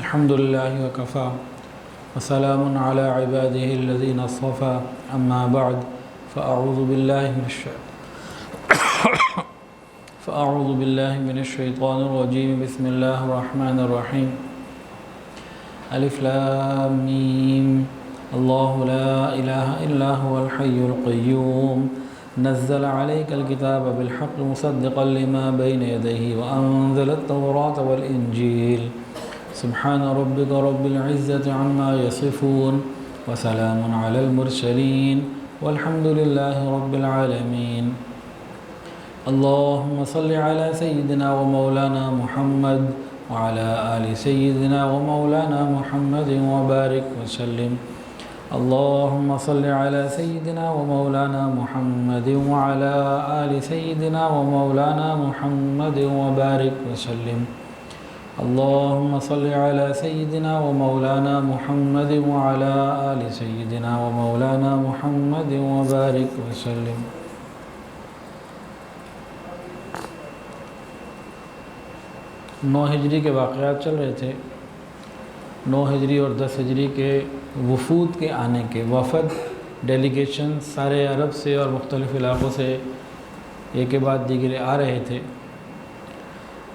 الحمد لله وكفى وسلام على عباده الذين اصطفى أما بعد فأعوذ بالله من الشيطان الرجيم بسم الله الرحمن الرحيم ألف لام ميم الله لا إله إلا هو الحي القيوم نزل عليك الكتاب بالحق مصدقا لما بين يديه وأنزل التوراة والإنجيل سبحان ربك رب العزة عما يصفون وسلام على المرسلين والحمد لله رب العالمين اللهم صل على سيدنا ومولانا محمد وعلى آل سيدنا ومولانا محمد وبارك وسلم اللهم صل على سيدنا ومولانا محمد وعلى آل سيدنا ومولانا محمد وبارك وسلم اللهم صل على سيدنا ومولانا محمد وعلى آل سيدنا ومولانا محمد وبارك وسلم. 9 ہجری کے واقعات چل رہے تھے. 9 ہجری اور 10 ہجری کے وفود کے آنے کے وفد ڈیلیگیشن سارے عرب سے اور مختلف علاقوں سے ایک کے بعد دیگرے آ رہے تھے.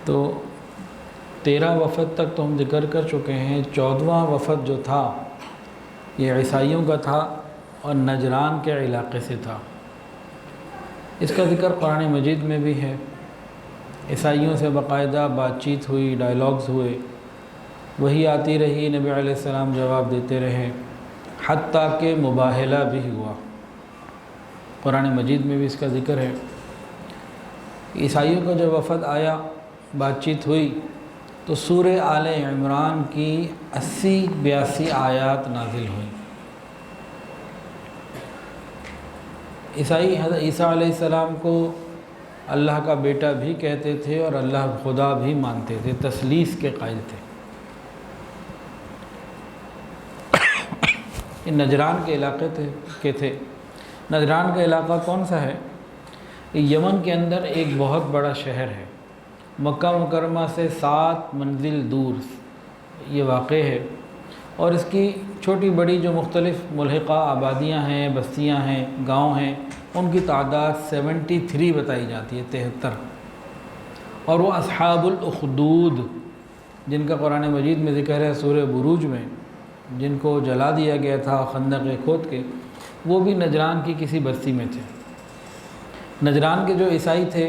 تو 13 وفد تک تو ہم ذکر کر چکے ہیں. 14واں وفد جو تھا یہ عیسائیوں کا تھا اور نجران کے علاقے سے تھا. اس کا ذکر قرآن مجید میں بھی ہے. عیسائیوں سے باقاعدہ بات چیت ہوئی، ڈائلاگز ہوئے، وہی آتی رہی، نبی علیہ السلام جواب دیتے رہے، حتیٰ کہ مباہلہ بھی ہوا. قرآن مجید میں بھی اس کا ذکر ہے. عیسائیوں کا جب وفد آیا، بات چیت ہوئی، تو سورہ آل عمران کی 80-82 آیات نازل ہوئیں. عیسائی حضرت عیسیٰ علیہ السلام کو اللہ کا بیٹا بھی کہتے تھے اور اللہ خدا بھی مانتے تھے، تثلیث کے قائل تھے. یہ نجران کے علاقے تھے. نجران کا علاقہ کون سا ہے؟ یمن کے اندر ایک بہت بڑا شہر ہے. مکہ مکرمہ سے 7 منزل دور یہ واقع ہے، اور اس کی چھوٹی بڑی جو مختلف ملحقہ آبادیاں ہیں، بستیاں ہیں، گاؤں ہیں، ان کی تعداد 73 بتائی جاتی ہے، 73. اور وہ اصحاب الاخدود جن کا قرآن مجید میں ذکر ہے سورہ بروج میں، جن کو جلا دیا گیا تھا خندق کھود کے، وہ بھی نجران کی کسی بستی میں تھے. نجران کے جو عیسائی تھے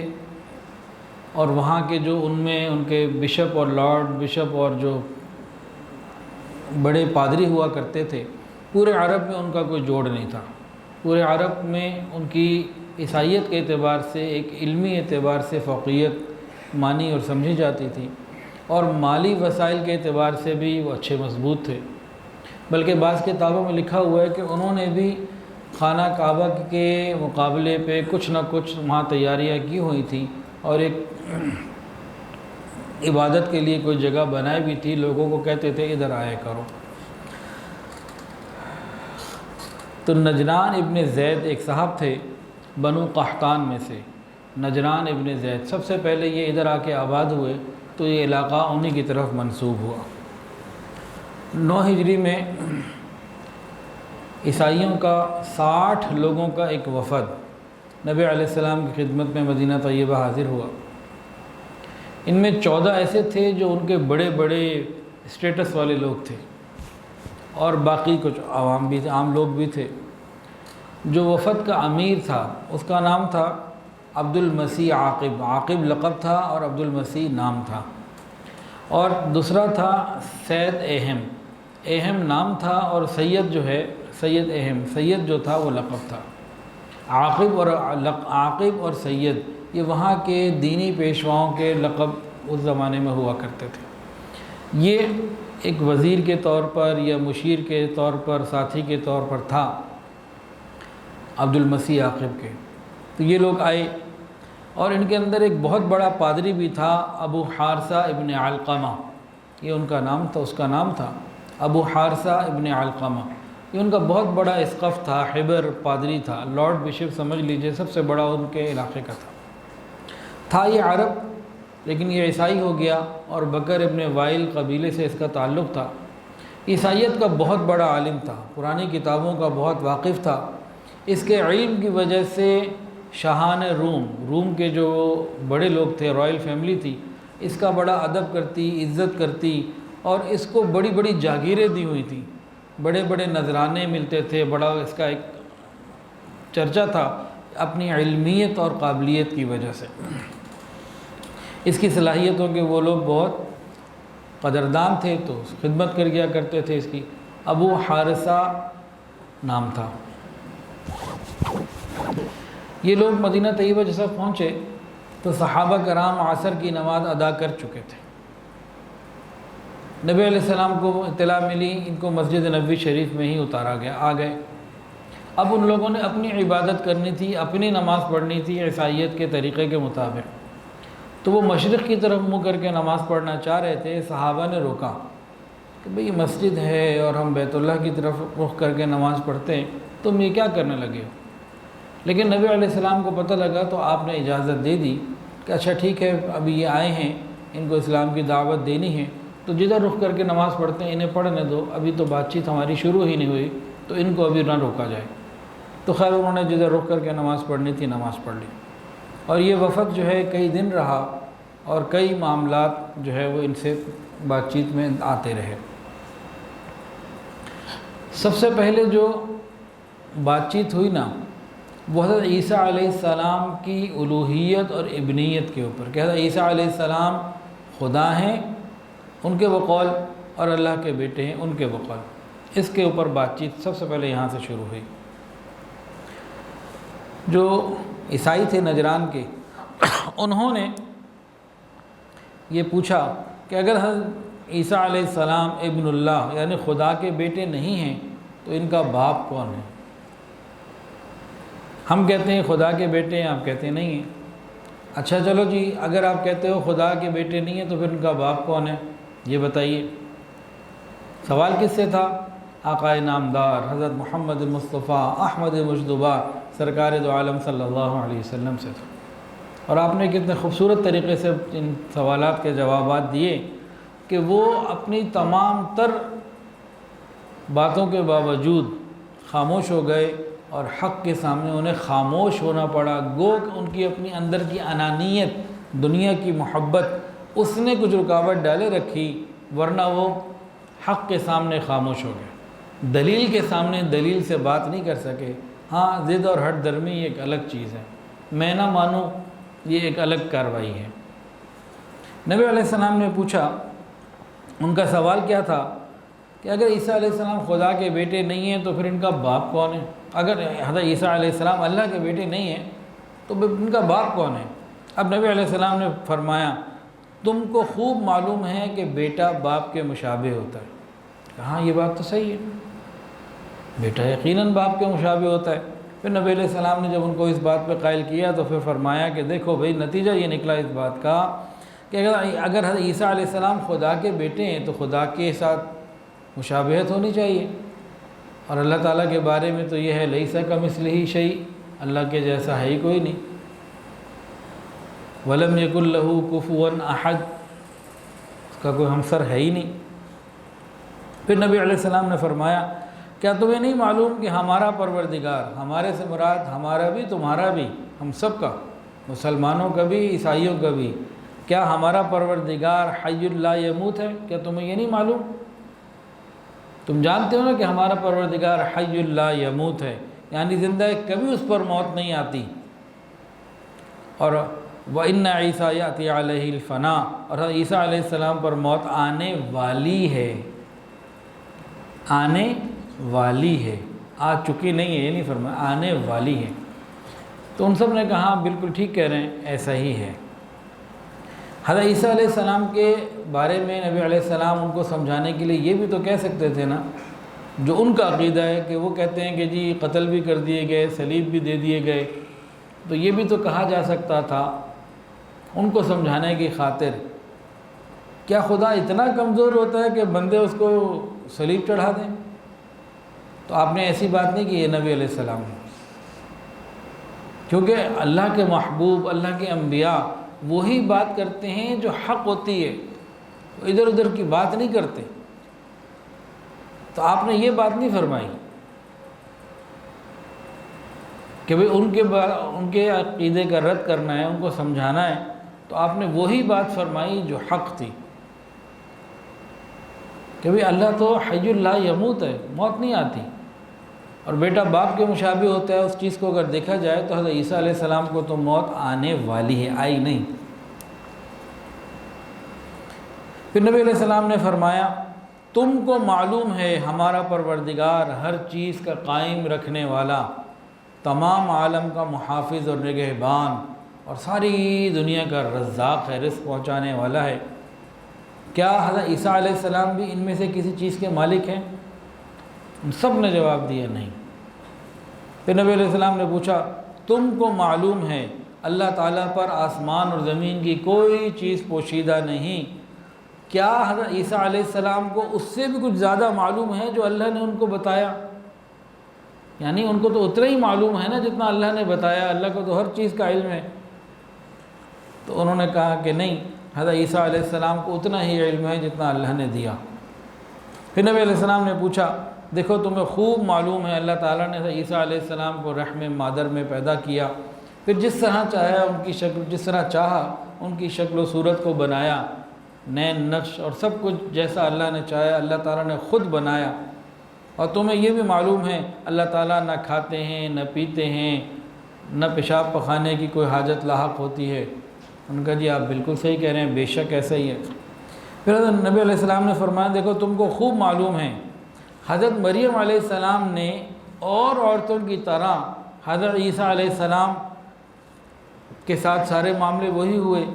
اور وہاں کے جو ان کے بشپ اور لارڈ بشپ اور جو بڑے پادری ہوا کرتے تھے، پورے عرب میں ان کا کوئی جوڑ نہیں تھا. پورے عرب میں ان کی عیسائیت کے اعتبار سے، ایک علمی اعتبار سے فوقیت مانی اور سمجھی جاتی تھی، اور مالی وسائل کے اعتبار سے بھی وہ اچھے مضبوط تھے. بلکہ بعض کتابوں میں لکھا ہوا ہے کہ انہوں نے بھی خانہ کعبہ کے مقابلے پہ کچھ نہ کچھ وہاں تیاریاں کی ہوئی تھیں، اور ایک عبادت کے لیے کوئی جگہ بنائی بھی تھی. لوگوں کو کہتے تھے ادھر آیا کرو. تو نجران ابن زید ایک صاحب تھے بنو قحطان میں سے. نجران ابن زید سب سے پہلے یہ ادھر آ کے آباد ہوئے، تو یہ علاقہ انہی کی طرف منسوب ہوا. 9 ہجری میں عیسائیوں کا 60 لوگوں کا ایک وفد نبی علیہ السلام کی خدمت میں مدینہ طیبہ حاضر ہوا. ان میں 14 ایسے تھے جو ان کے بڑے بڑے اسٹیٹس والے لوگ تھے، اور باقی کچھ عام لوگ بھی تھے. جو وفد کا امیر تھا اس کا نام تھا عبد المسیح عاقب. عاقب لقب تھا اور عبد المسیح نام تھا. اور دوسرا تھا سید اہم. اہم نام تھا، اور سید جو ہے سید اہم، سید جو تھا وہ لقب تھا. عاقب اور سید یہ وہاں کے دینی پیشواؤں کے لقب اس زمانے میں ہوا کرتے تھے. یہ ایک وزیر کے طور پر یا مشیر کے طور پر، ساتھی کے طور پر تھا عبد المسیح عاقب کے. تو یہ لوگ آئے، اور ان کے اندر ایک بہت بڑا پادری بھی تھا، ابو حارثہ ابن علقمہ، یہ ان کا نام تھا. اس کا نام تھا ابو حارثہ ابن علقمہ. یہ ان کا بہت بڑا اسقف تھا، حبر پادری تھا، لارڈ بشپ سمجھ لیجئے، سب سے بڑا ان کے علاقے کا تھا. یہ عرب لیکن یہ عیسائی ہو گیا، اور بکر ابن وائل قبیلے سے اس کا تعلق تھا۔ عیسائیت کا بہت بڑا عالم تھا، پرانی کتابوں کا بہت واقف تھا۔ اس کے علم کی وجہ سے شاہان روم کے جو بڑے لوگ تھے، رائل فیملی تھی، اس کا بڑا ادب کرتی، عزت کرتی، اور اس کو بڑی بڑی جاگیریں دی ہوئی تھیں، بڑے بڑے نذرانے ملتے تھے، بڑا اس کا ایک چرچا تھا اپنی علمیت اور قابلیت کی وجہ سے۔ اس کی صلاحیتوں کے وہ لوگ بہت قدردان تھے، تو خدمت کر گیا کرتے تھے اس کی۔ ابو حارثہ نام تھا۔ یہ لوگ مدینہ طیبہ جیسا پہنچے تو صحابہ کرام عصر کی نماز ادا کر چکے تھے۔ نبی علیہ السلام کو اطلاع ملی، ان کو مسجد نبوی شریف میں ہی اتارا گیا، آ گئے۔ اب ان لوگوں نے اپنی عبادت کرنی تھی، اپنی نماز پڑھنی تھی عیسائیت کے طریقے کے مطابق، تو وہ مشرق کی طرف منہ کر کے نماز پڑھنا چاہ رہے تھے۔ صحابہ نے روکا کہ بھئی یہ مسجد ہے اور ہم بیت اللہ کی طرف رخ کر کے نماز پڑھتے ہیں، تم یہ کیا کرنے لگے ہو؟ لیکن نبی علیہ السلام کو پتہ لگا تو آپ نے اجازت دے دی کہ اچھا ٹھیک ہے، ابھی یہ آئے ہیں، ان کو اسلام کی دعوت دینی ہے، تو جدھر رخ کر کے نماز پڑھتے ہیں انہیں پڑھنے دو، ابھی تو بات چیت ہماری شروع ہی نہیں ہوئی، تو ان کو ابھی نہ روکا جائے۔ تو خیر انہوں نے جدھر رخ کر کے نماز پڑھنی تھی نماز پڑھ لی، اور یہ وفد جو ہے کئی دن رہا، اور کئی معاملات جو ہے وہ ان سے بات چیت میں آتے رہے۔ سب سے پہلے جو بات چیت ہوئی نا، وہ حضرت عیسیٰ علیہ السلام کی الوہیت اور ابنیت کے اوپر، کہ حضرت عیسیٰ علیہ السلام خدا ہیں ان کے بقول، اور اللہ کے بیٹے ہیں ان کے بقول، اس کے اوپر بات چیت سب سے پہلے یہاں سے شروع ہوئی۔ جو عیسائی تھے نجران کے، انہوں نے یہ پوچھا کہ اگر حضرت عیسیٰ علیہ السلام ابن اللہ یعنی خدا کے بیٹے نہیں ہیں تو ان کا باپ کون ہے؟ ہم کہتے ہیں خدا کے بیٹے ہیں، آپ کہتے ہیں نہیں ہیں۔ اچھا چلو جی، اگر آپ کہتے ہو خدا کے بیٹے نہیں ہیں تو پھر ان کا باپ کون ہے یہ بتائیے۔ سوال کس سے تھا؟ آقائے نامدار حضرت محمد مصطفیٰ احمد مجتبیٰ سرکار دو عالم صلی اللہ علیہ وسلم سے تھا۔ اور آپ نے کتنے خوبصورت طریقے سے ان سوالات کے جوابات دیے کہ وہ اپنی تمام تر باتوں کے باوجود خاموش ہو گئے، اور حق کے سامنے انہیں خاموش ہونا پڑا۔ گو کہ ان کی اپنی اندر کی انانیت، دنیا کی محبت، اس نے کچھ رکاوٹ ڈالے رکھی، ورنہ وہ حق کے سامنے خاموش ہو گئے، دلیل کے سامنے دلیل سے بات نہیں کر سکے۔ ہاں، ضد اور ہٹ درمی یہ ایک الگ چیز ہے، میں نہ مانوں یہ ایک الگ کارروائی ہے۔ نبی علیہ السلام نے پوچھا، ان کا سوال کیا تھا کہ اگر عیسیٰ علیہ السلام خدا کے بیٹے نہیں ہیں تو پھر ان کا باپ کون ہے؟ اگر حضرت عیسیٰ علیہ السلام اللہ کے بیٹے نہیں ہیں تو ان کا باپ کون ہے؟ اب نبی علیہ السلام نے فرمایا، تم کو خوب معلوم ہے کہ بیٹا باپ کے مشابہ ہوتا ہے۔ ہاں یہ بات تو صحیح ہے، بیٹا یقیناً باپ کے مشابہ ہوتا ہے۔ پھر نبی علیہ السلام نے جب ان کو اس بات پہ قائل کیا تو پھر فرمایا کہ دیکھو بھئی، نتیجہ یہ نکلا اس بات کا کہ اگر حضرت عیسیٰ علیہ السلام خدا کے بیٹے ہیں تو خدا کے ساتھ مشابہت ہونی چاہیے، اور اللہ تعالیٰ کے بارے میں تو یہ ہے لیس کمثلہ شیء، اللہ کے جیسا ہے ہی کوئی نہیں، ولم یکن لہ کفوا احد، اس کا کوئی ہمسر ہے ہی نہیں۔ پھر نبی علیہ السلام نے فرمایا، کیا تمہیں نہیں معلوم کہ ہمارا پروردگار، ہمارے سے مراد ہمارا بھی تمہارا بھی، ہم سب کا، مسلمانوں کا بھی عیسائیوں کا بھی، کیا ہمارا پروردگار حی لا یموت ہے؟ کیا تمہیں یہ نہیں معلوم؟ تم جانتے ہو نا کہ ہمارا پروردگار حی لا یموت ہے، یعنی زندہ ہے، کبھی اس پر موت نہیں آتی۔ اور وَإِنَّ عِيسَىٰ يَأْتِي عَلَيْهِ الْفَنَا، اور عیسیٰ علیہ السلام پر موت آنے والی ہے، آنے والی ہے، آ چکی نہیں ہے، یہ نہیں فرمایا، آنے والی ہے۔ تو ان سب نے کہا بالکل ٹھیک کہہ رہے ہیں، ایسا ہی ہے۔ حضرت عیسیٰ علیہ السلام کے بارے میں نبی علیہ السلام ان کو سمجھانے کے لیے یہ بھی تو کہہ سکتے تھے نا، جو ان کا عقیدہ ہے کہ وہ کہتے ہیں کہ جی قتل بھی کر دیے گئے، صلیب بھی دے دیے گئے، تو یہ بھی تو کہا جا سکتا تھا ان کو سمجھانے کی خاطر، کیا خدا اتنا کمزور ہوتا ہے کہ بندے اس کو صلیب چڑھا دیں؟ تو آپ نے ایسی بات نہیں کی ہے نبی علیہ السلام نے، کیونکہ اللہ کے محبوب، اللہ کے انبیاء وہی بات کرتے ہیں جو حق ہوتی ہے، وہ ادھر ادھر کی بات نہیں کرتے۔ تو آپ نے یہ بات نہیں فرمائی کہ بھئی ان کے عقیدے کا رد کرنا ہے، ان کو سمجھانا ہے، تو آپ نے وہی بات فرمائی جو حق تھی کہ بھئی اللہ تو حی لا یموت ہے، موت نہیں آتی، اور بیٹا باپ کے مشابہ ہوتا ہے۔ اس چیز کو اگر دیکھا جائے تو حضرت عیسیٰ علیہ السلام کو تو موت آنے والی ہے، آئی نہیں۔ پھر نبی علیہ السلام نے فرمایا تم کو معلوم ہے ہمارا پروردگار ہر چیز کا قائم رکھنے والا، تمام عالم کا محافظ اور نگہبان، اور ساری دنیا کا رزاق ہے، رزق پہنچانے والا ہے۔ کیا حضرت عیسیٰ علیہ السلام بھی ان میں سے کسی چیز کے مالک ہیں؟ ان سب نے جواب دیا نہیں۔ پھر نبی علیہ السلام نے پوچھا تم کو معلوم ہے اللہ تعالیٰ پر آسمان اور زمین کی کوئی چیز پوشیدہ نہیں، کیا حضرت عیسیٰ علیہ السلام کو اس سے بھی کچھ زیادہ معلوم ہے جو اللہ نے ان کو بتایا؟ یعنی ان کو تو اتنا ہی معلوم ہے نا جتنا اللہ نے بتایا، اللہ کو تو ہر چیز کا علم ہے۔ تو انہوں نے کہا کہ نہیں، حضرت عیسیٰ علیہ السلام کو اتنا ہی علم ہے جتنا اللہ نے دیا۔ پھر نبی علیہ السلام نے پوچھا دیکھو تمہیں خوب معلوم ہے اللہ تعالیٰ نے حضرت عیسیٰ علیہ السلام کو رحم مادر میں پیدا کیا، پھر جس طرح چاہا ان کی شکل، جس طرح چاہا ان کی شکل و صورت کو بنایا، نین نقش اور سب کچھ جیسا اللہ نے چاہا اللہ تعالیٰ نے خود بنایا۔ اور تمہیں یہ بھی معلوم ہے اللہ تعالیٰ نہ کھاتے ہیں نہ پیتے ہیں، نہ پیشاب پخانے کی کوئی حاجت لاحق ہوتی ہے۔ ان کا جی آپ بالکل صحیح کہہ رہے ہیں، بے شک ایسا ہی ہے۔ پھر حضرت نبی علیہ السلام نے فرمایا دیکھو تم کو خوب معلوم ہے حضرت مریم علیہ السلام نے اور عورتوں کی طرح حضرت عیسیٰ علیہ السلام کے ساتھ سارے معاملے وہی ہوئے،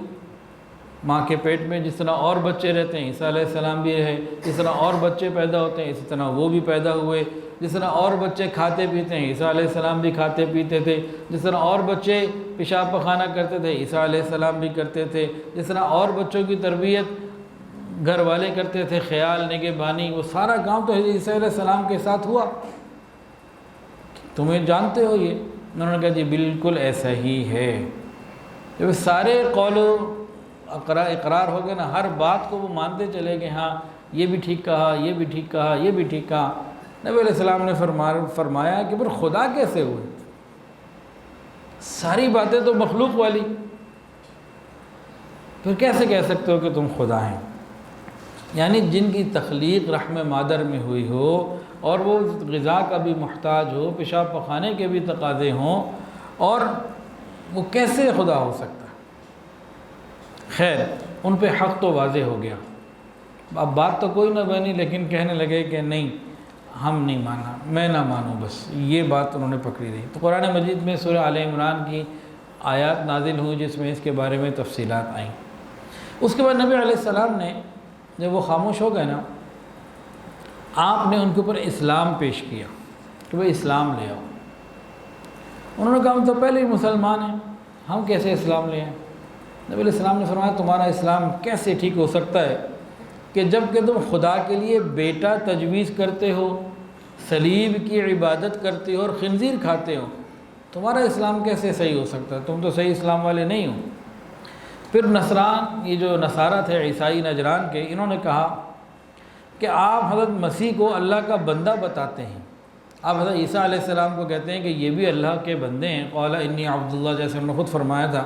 ماں کے پیٹ میں جس طرح اور بچے رہتے ہیں عیسیٰ علیہ السلام بھی رہے، جس طرح اور بچے پیدا ہوتے ہیں اسی طرح وہ بھی پیدا ہوئے، جس طرح اور بچے کھاتے پیتے ہیں عیسیٰ علیہ السلام بھی کھاتے پیتے تھے، جس طرح اور بچے پیشاب پخانہ کرتے تھے عیسیٰ علیہ السلام بھی کرتے تھے، جس طرح اور بچوں کی تربیت گھر والے کرتے تھے، خیال نگہبانی، وہ سارا کام تو عیسیٰ علیہ السلام کے ساتھ ہوا، تمہیں جانتے ہو یہ؟ انہوں نے کہا جی بالکل ایسا ہی ہے۔ جب سارے قول و اقرار ہو گئے نا، ہر بات کو وہ مانتے چلے گئے، ہاں یہ بھی ٹھیک کہا، یہ بھی ٹھیک کہا، یہ بھی ٹھیک کہا۔ نبی علیہ السلام نے فرمایا کہ پھر خدا کیسے ہوئے؟ ساری باتیں تو مخلوق والی، پھر کیسے کہہ سکتے ہو کہ تم خدا ہیں؟ یعنی جن کی تخلیق رحم مادر میں ہوئی ہو اور وہ غذا کا بھی محتاج ہو، پیشاب پخانے کے بھی تقاضے ہوں، اور وہ کیسے خدا ہو سکتا ہے؟ خیر ان پہ حق تو واضح ہو گیا، اب بات تو کوئی نہ بنی، لیکن کہنے لگے کہ نہیں ہم نہیں مانا، میں نہ مانوں، بس یہ بات انہوں نے پکڑی دی۔ تو قرآن مجید میں سورہ آل عمران کی آیات نازل ہوئی جس میں اس کے بارے میں تفصیلات آئیں۔ اس کے بعد نبی علیہ السلام نے جب وہ خاموش ہو گئے نا، آپ نے ان کے اوپر اسلام پیش کیا کہ وہ اسلام لے آؤ۔ انہوں نے کہا ہم تو پہلے ہی مسلمان ہیں، ہم کیسے اسلام لے آئیں؟ نبی علیہ السلام نے فرمایا تمہارا اسلام کیسے ٹھیک ہو سکتا ہے کہ جب کہ تم خدا کے لیے بیٹا تجویز کرتے ہو، صلیب کی عبادت کرتے ہو اور خنزیر کھاتے ہو، تمہارا اسلام کیسے صحیح ہو سکتا ہے؟ تم تو صحیح اسلام والے نہیں ہو۔ پھر نصران، یہ جو نصارہ تھے عیسائی نجران کے، انہوں نے کہا کہ آپ حضرت مسیح کو اللہ کا بندہ بتاتے ہیں، آپ حضرت عیسیٰ علیہ السلام کو کہتے ہیں کہ یہ بھی اللہ کے بندے ہیں، قال انی عبداللہ، جیسے انہوں نے خود فرمایا تھا۔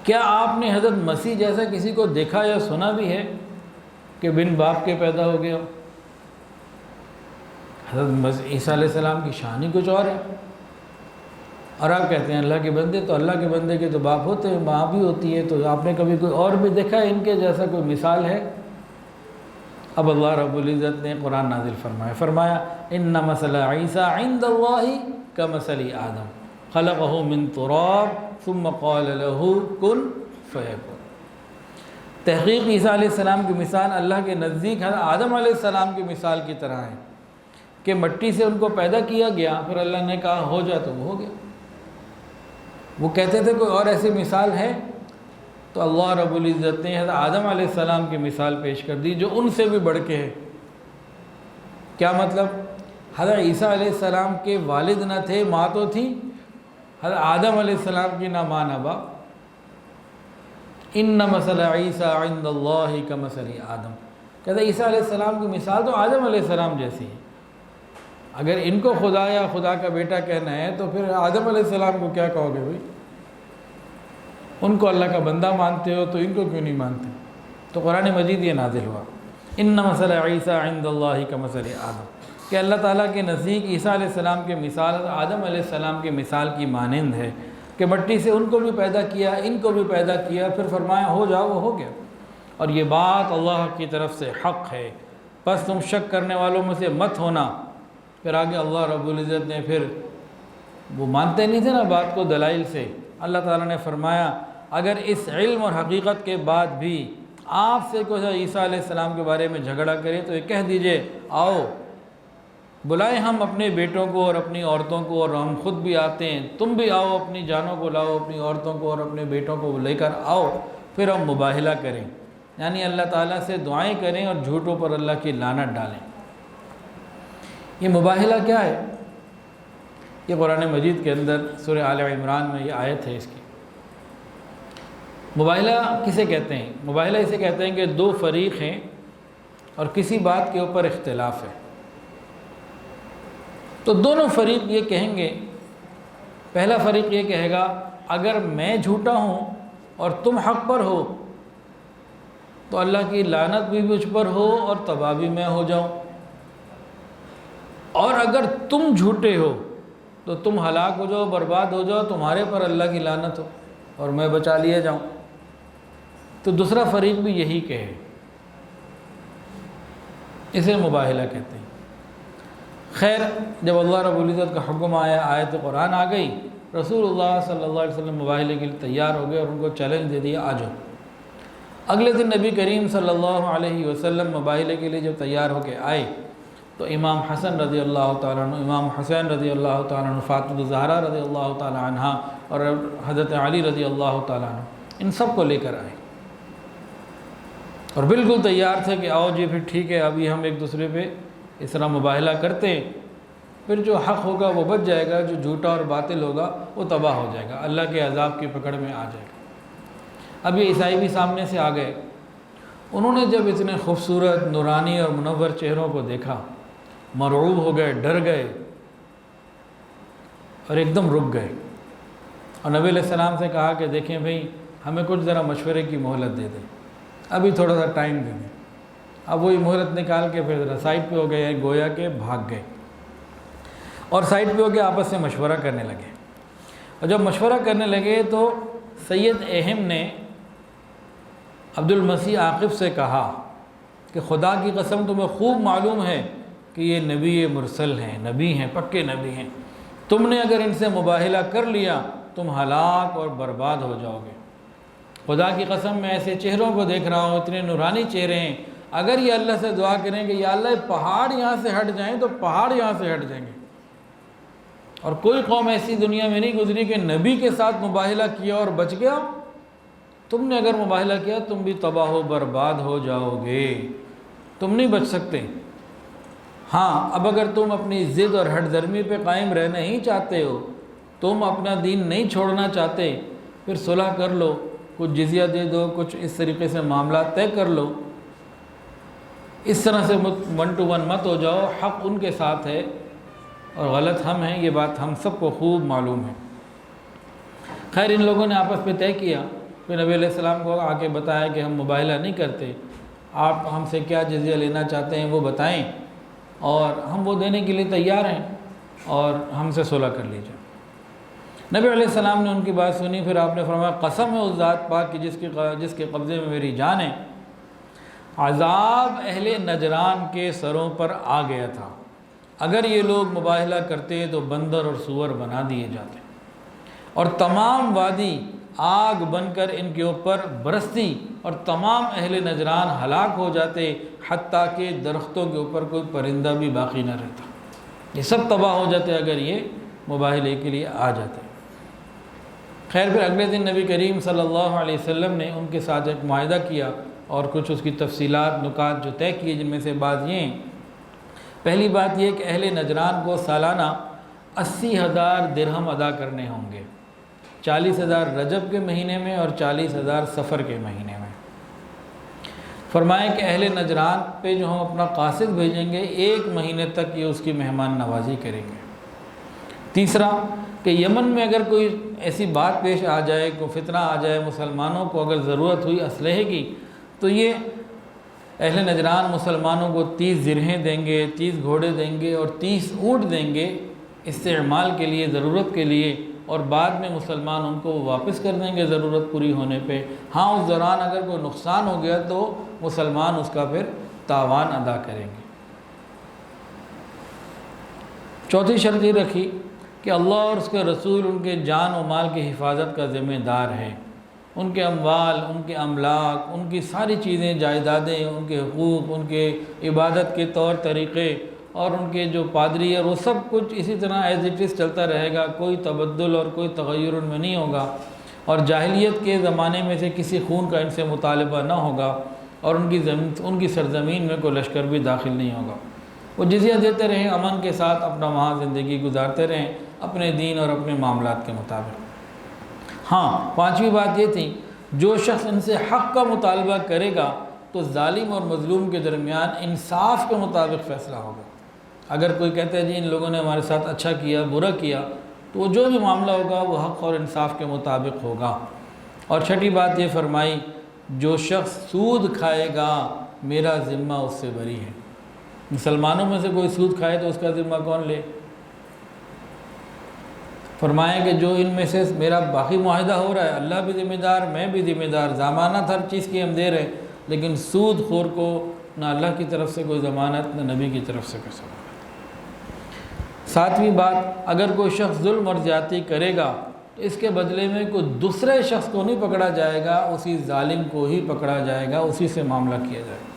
کیا آپ نے حضرت مسیح جیسا کسی کو دیکھا یا سنا بھی ہے کہ بن باپ کے پیدا ہو گیا؟ حضرت عیسیٰ علیہ السلام کی شان ہی کچھ اور ہے، اور آپ کہتے ہیں اللہ کے بندے، تو اللہ کے بندے کے تو باپ ہوتے ہیں، ماں بھی ہوتی ہے، تو آپ نے کبھی کوئی اور بھی دیکھا ہے ان کے جیسا کوئی مثال ہے؟ اب اللہ رب العزت نے قرآن نازل فرمایا ان مثل عیسیٰ عند اللہ کمثل آدم خلقہ من تراب ثم قال له کن فیکن۔ تحقیق عیسیٰ علیہ السلام کی مثال اللہ کے نزدیک حضرت آدم علیہ السلام کی مثال کی طرح ہے کہ مٹی سے ان کو پیدا کیا گیا، پھر اللہ نے کہا ہو جا تو وہ ہو گیا۔ وہ کہتے تھے کوئی اور ایسی مثال ہے، تو اللہ رب العزت نے حضرت آدم علیہ السلام کی مثال پیش کر دی جو ان سے بھی بڑھ کے ہے۔ کیا مطلب؟ حضرت عیسیٰ علیہ السلام کے والد نہ تھے، ماں تو تھی، حضرت آدم علیہ السلام کی نہ ماں نہ باپ، ان مثل عیسیٰ عند اللہ کمثل آدم، کہتا ہے عیسیٰ علیہ السلام کی مثال تو آدم علیہ السلام جیسی ہے۔ اگر ان کو خدا یا خدا کا بیٹا کہنا ہے تو پھر آدم علیہ السلام کو کیا کہو گے بھائی؟ ان کو اللہ کا بندہ مانتے ہو تو ان کو کیوں نہیں مانتے؟ تو قرآن مجید یہ نازل ہوا، ان مثل عیسیٰ عند اللہ کمثل آدم، کہ اللہ تعالیٰ کے نزدیک عیسیٰ علیہ السلام کی مثال آدم علیہ السلام کی مثال کی مانند ہے، کہ مٹی سے ان کو بھی پیدا کیا، ان کو بھی پیدا کیا، پھر فرمایا ہو جاؤ، وہ ہو گیا۔ اور یہ بات اللہ کی طرف سے حق ہے، بس تم شک کرنے والوں میں سے مت ہونا۔ پھر آگے اللہ رب العزت نے پھر وہ مانتے نہیں تھے نا بات کو دلائل سے، اللہ تعالیٰ نے فرمایا اگر اس علم اور حقیقت کے بعد بھی آپ سے کوئی عیسیٰ علیہ السلام کے بارے میں جھگڑا کرے تو یہ کہہ دیجئے آؤ بلائیں ہم اپنے بیٹوں کو اور اپنی عورتوں کو، اور ہم خود بھی آتے ہیں، تم بھی آؤ، اپنی جانوں کو لاؤ، اپنی عورتوں کو اور اپنے بیٹوں کو لے کر آؤ، پھر ہم مباہلہ کریں، یعنی اللہ تعالیٰ سے دعائیں کریں اور جھوٹوں پر اللہ کی لعنت ڈالیں۔ یہ مباہلہ کیا ہے؟ یہ قرآن مجید کے اندر سورہ آل عمران میں یہ آیت ہے اس کی۔ مباہلہ کسے کہتے ہیں؟ مباہلہ اسے کہتے ہیں کہ دو فریق ہیں اور کسی بات کے اوپر اختلاف ہے، تو دونوں فریق یہ کہیں گے، پہلا فریق یہ کہے گا اگر میں جھوٹا ہوں اور تم حق پر ہو تو اللہ کی لعنت بھی مجھ پر ہو اور تباہ بھی میں ہو جاؤں، اور اگر تم جھوٹے ہو تو تم ہلاک ہو جاؤ، برباد ہو جاؤ، تمہارے پر اللہ کی لعنت ہو اور میں بچا لیا جاؤں۔ تو دوسرا فریق بھی یہی کہے، اسے مباہلہ کہتے ہیں۔ خیر جب اللہ رب العزت کا حکم آیا، آیت قرآن آ گئی، رسول اللہ صلی اللہ علیہ وسلم مباہلے کے لیے تیار ہو گئے اور ان کو چیلنج دے دیا آ جاؤ۔ اگلے دن نبی کریم صلی اللہ علیہ وسلم مباہلے کے لیے جب تیار ہو کے آئے تو امام حسن رضی اللہ تعالیٰ عنہ، امام حسین رضی اللہ تعالیٰ عنہ، فاطمہ الزہرا رضی اللہ تعالیٰ عنہ اور حضرت علی رضی اللہ تعالیٰ عنہ، ان سب کو لے کر آئے اور بالکل تیار تھے کہ آؤ جی پھر ٹھیک ہے، ابھی ہم ایک دوسرے پہ اس طرح مباہلہ کرتے ہیں، پھر جو حق ہوگا وہ بچ جائے گا، جو جھوٹا اور باطل ہوگا وہ تباہ ہو جائے گا، اللہ کے عذاب کی پکڑ میں آ جائے گا۔ اب یہ عیسائی بھی سامنے سے آ گئے، انہوں نے جب اتنے خوبصورت نورانی اور منور چہروں کو دیکھا مرعوب ہو گئے، ڈر گئے اور ایک دم رک گئے، اور نبی علیہ السلام سے کہا کہ دیکھیں بھئی ہمیں کچھ ذرا مشورے کی مہلت دے دیں، ابھی تھوڑا سا ٹائم دے دیں۔ اب وہی مہلت نکال کے پھر ذرا سائڈ پہ ہو گئے، گویا کہ بھاگ گئے اور سائڈ پہ ہو کے آپس میں مشورہ کرنے لگے، اور جب مشورہ کرنے لگے تو سید اہم نے عبد المسیح عاقب سے کہا کہ خدا کی قسم تمہیں خوب معلوم ہے کہ یہ نبی مرسل ہیں، نبی ہیں، پکے نبی ہیں، تم نے اگر ان سے مباہلہ کر لیا تم ہلاک اور برباد ہو جاؤ گے۔ خدا کی قسم میں ایسے چہروں کو دیکھ رہا ہوں، اتنے نورانی چہرے ہیں، اگر یہ اللہ سے دعا کریں کہ یا اللہ پہاڑ یہاں سے ہٹ جائیں تو پہاڑ یہاں سے ہٹ جائیں گے، اور کوئی قوم ایسی دنیا میں نہیں گزری کہ نبی کے ساتھ مباہلہ کیا اور بچ گیا، تم نے اگر مباہلہ کیا تم بھی تباہ و برباد ہو جاؤ گے، تم نہیں بچ سکتے۔ ہاں اب اگر تم اپنی ضد اور ہٹ درمی پہ قائم رہنا ہی چاہتے ہو، تم اپنا دین نہیں چھوڑنا چاہتے، پھر صلح کر لو، کچھ جزیہ دے دو، کچھ اس طریقے سے معاملات طے کر لو، اس طرح سے 1 to 1 مت ہو جاؤ، حق ان کے ساتھ ہے اور غلط ہم ہیں، یہ بات ہم سب کو خوب معلوم ہے۔ خیر ان لوگوں نے آپس میں طے کیا، پھر نبی علیہ السلام کو آ کے بتایا کہ ہم مباہلہ نہیں کرتے، آپ ہم سے کیا جزیہ لینا چاہتے ہیں وہ بتائیں اور ہم وہ دینے کے لیے تیار ہیں اور ہم سے صلح کر لیجیے۔ نبی علیہ السلام نے ان کی بات سنی، پھر آپ نے فرمایا قسم ہے اس ذات پاک کی جس کے قبضے میں میری جان ہے، عذاب اہل نجران کے سروں پر آ گیا تھا، اگر یہ لوگ مباہلہ کرتے تو بندر اور سور بنا دیے جاتے اور تمام وادی آگ بن کر ان کے اوپر برستی اور تمام اہل نجران ہلاک ہو جاتے، حتیٰ کہ درختوں کے اوپر کوئی پرندہ بھی باقی نہ رہتا، یہ سب تباہ ہو جاتے اگر یہ مباہلے کے لیے آ جاتے۔ خیر پھر اگلے دن نبی کریم صلی اللہ علیہ وسلم نے ان کے ساتھ ایک معاہدہ کیا اور کچھ اس کی تفصیلات نکات جو طے کیے، جن میں سے بعض یہ ہیں۔ پہلی بات یہ کہ اہل نجران کو سالانہ 80,000 درہم ادا کرنے ہوں گے، 40,000 رجب کے مہینے میں اور 40,000 سفر کے مہینے میں۔ فرمائے کہ اہل نجران پہ جو ہم اپنا قاصد بھیجیں گے 1 مہینے تک یہ اس کی مہمان نوازی کریں گے۔ تیسرا کہ یمن میں اگر کوئی ایسی بات پیش آ جائے، کوئی فتنہ آ جائے، مسلمانوں کو اگر ضرورت ہوئی اسلحے کی، تو یہ اہل نجران مسلمانوں کو 30 زرہیں دیں گے، 30 گھوڑے دیں گے اور 30 اونٹ دیں گے استعمال کے لیے، ضرورت کے لیے، اور بعد میں مسلمان ان کو واپس کر دیں گے ضرورت پوری ہونے پہ۔ ہاں اس دوران اگر کوئی نقصان ہو گیا تو مسلمان اس کا پھر تاوان ادا کریں گے۔ چوتھی شرط یہ رکھی کہ اللہ اور اس کے رسول ان کے جان و مال کی حفاظت کا ذمہ دار ہے، ان کے اموال، ان کے املاک، ان کی ساری چیزیں، جائیدادیں، ان کے حقوق، ان کے عبادت کے طور طریقے اور ان کے جو پادری ہے وہ سب کچھ اسی طرح ایز اٹ از چلتا رہے گا، کوئی تبدل اور کوئی تغیر ان میں نہیں ہوگا، اور جاہلیت کے زمانے میں سے کسی خون کا ان سے مطالبہ نہ ہوگا، اور ان کی سرزمین میں کوئی لشکر بھی داخل نہیں ہوگا۔ وہ جزیہ دیتے رہیں، امن کے ساتھ اپنا وہاں زندگی گزارتے رہیں اپنے دین اور اپنے معاملات کے مطابق۔ ہاں، 5ویں بات یہ تھی، جو شخص ان سے حق کا مطالبہ کرے گا تو ظالم اور مظلوم کے درمیان انصاف کے مطابق فیصلہ ہوگا۔ اگر کوئی کہتا ہے جی ان لوگوں نے ہمارے ساتھ اچھا کیا، برا کیا، تو وہ جو بھی معاملہ ہوگا وہ حق اور انصاف کے مطابق ہوگا۔ اور 6ٹھی بات یہ فرمائی، جو شخص سود کھائے گا میرا ذمہ اس سے بری ہے۔ مسلمانوں میں سے کوئی سود کھائے تو اس کا ذمہ کون لے؟ فرمایا کہ جو ان میں سے میرا باقی معاہدہ ہو رہا ہے، اللہ بھی ذمہ دار، میں بھی ذمہ دار، ضمانت ہر چیز کی ہم دے رہے ہیں، لیکن سود خور کو نہ اللہ کی طرف سے کوئی ضمانت، نہ نبی کی طرف سے کوئی ضمانت۔ 7ویں بات، اگر کوئی شخص ظلم اور زیادتی کرے گا تو اس کے بدلے میں کوئی دوسرے شخص کو نہیں پکڑا جائے گا، اسی ظالم کو ہی پکڑا جائے گا، اسی سے معاملہ کیا جائے گا۔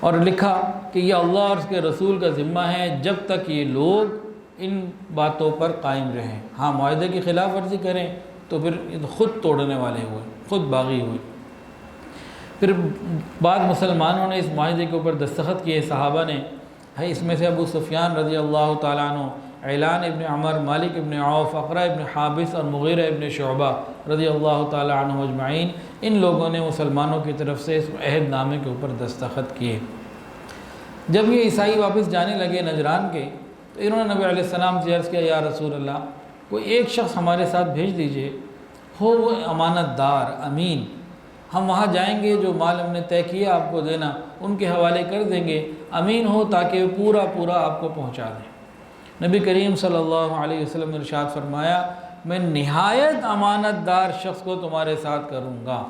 اور لکھا کہ یہ اللہ اور اس کے رسول کا ذمہ ہے جب تک یہ لوگ ان باتوں پر قائم رہیں۔ ہاں، معاہدے کی خلاف ورزی کریں تو پھر خود توڑنے والے ہوئے، خود باغی ہوئے۔ پھر بعد مسلمانوں نے اس معاہدے کے اوپر دستخط کیے، صحابہ نے، ہے اس میں سے ابو سفیان رضی اللہ تعالیٰ عنہ، اعلان ابن عمر، مالک ابن عوف، اقرا ابن حابس اور مغیرہ ابن شعبہ رضی اللہ تعالیٰ عنہ اجمعین، ان لوگوں نے مسلمانوں کی طرف سے اس عہد نامے کے اوپر دستخط کیے۔ جب یہ عیسائی واپس جانے لگے نجران کے، تو انہوں نے نبی علیہ السلام سے عرض کیا، یا رسول اللہ، کوئی ایک شخص ہمارے ساتھ بھیج دیجئے، ہو وہ امانت دار، امین، ہم وہاں جائیں گے، جو مال ہم نے طے کیا آپ کو دینا ان کے حوالے کر دیں گے، امین ہو تاکہ پورا آپ کو پہنچا دیں۔ نبی کریم صلی اللہ علیہ وسلم نے ارشاد فرمایا، میں نہایت امانت دار شخص کو تمہارے ساتھ کروں گا۔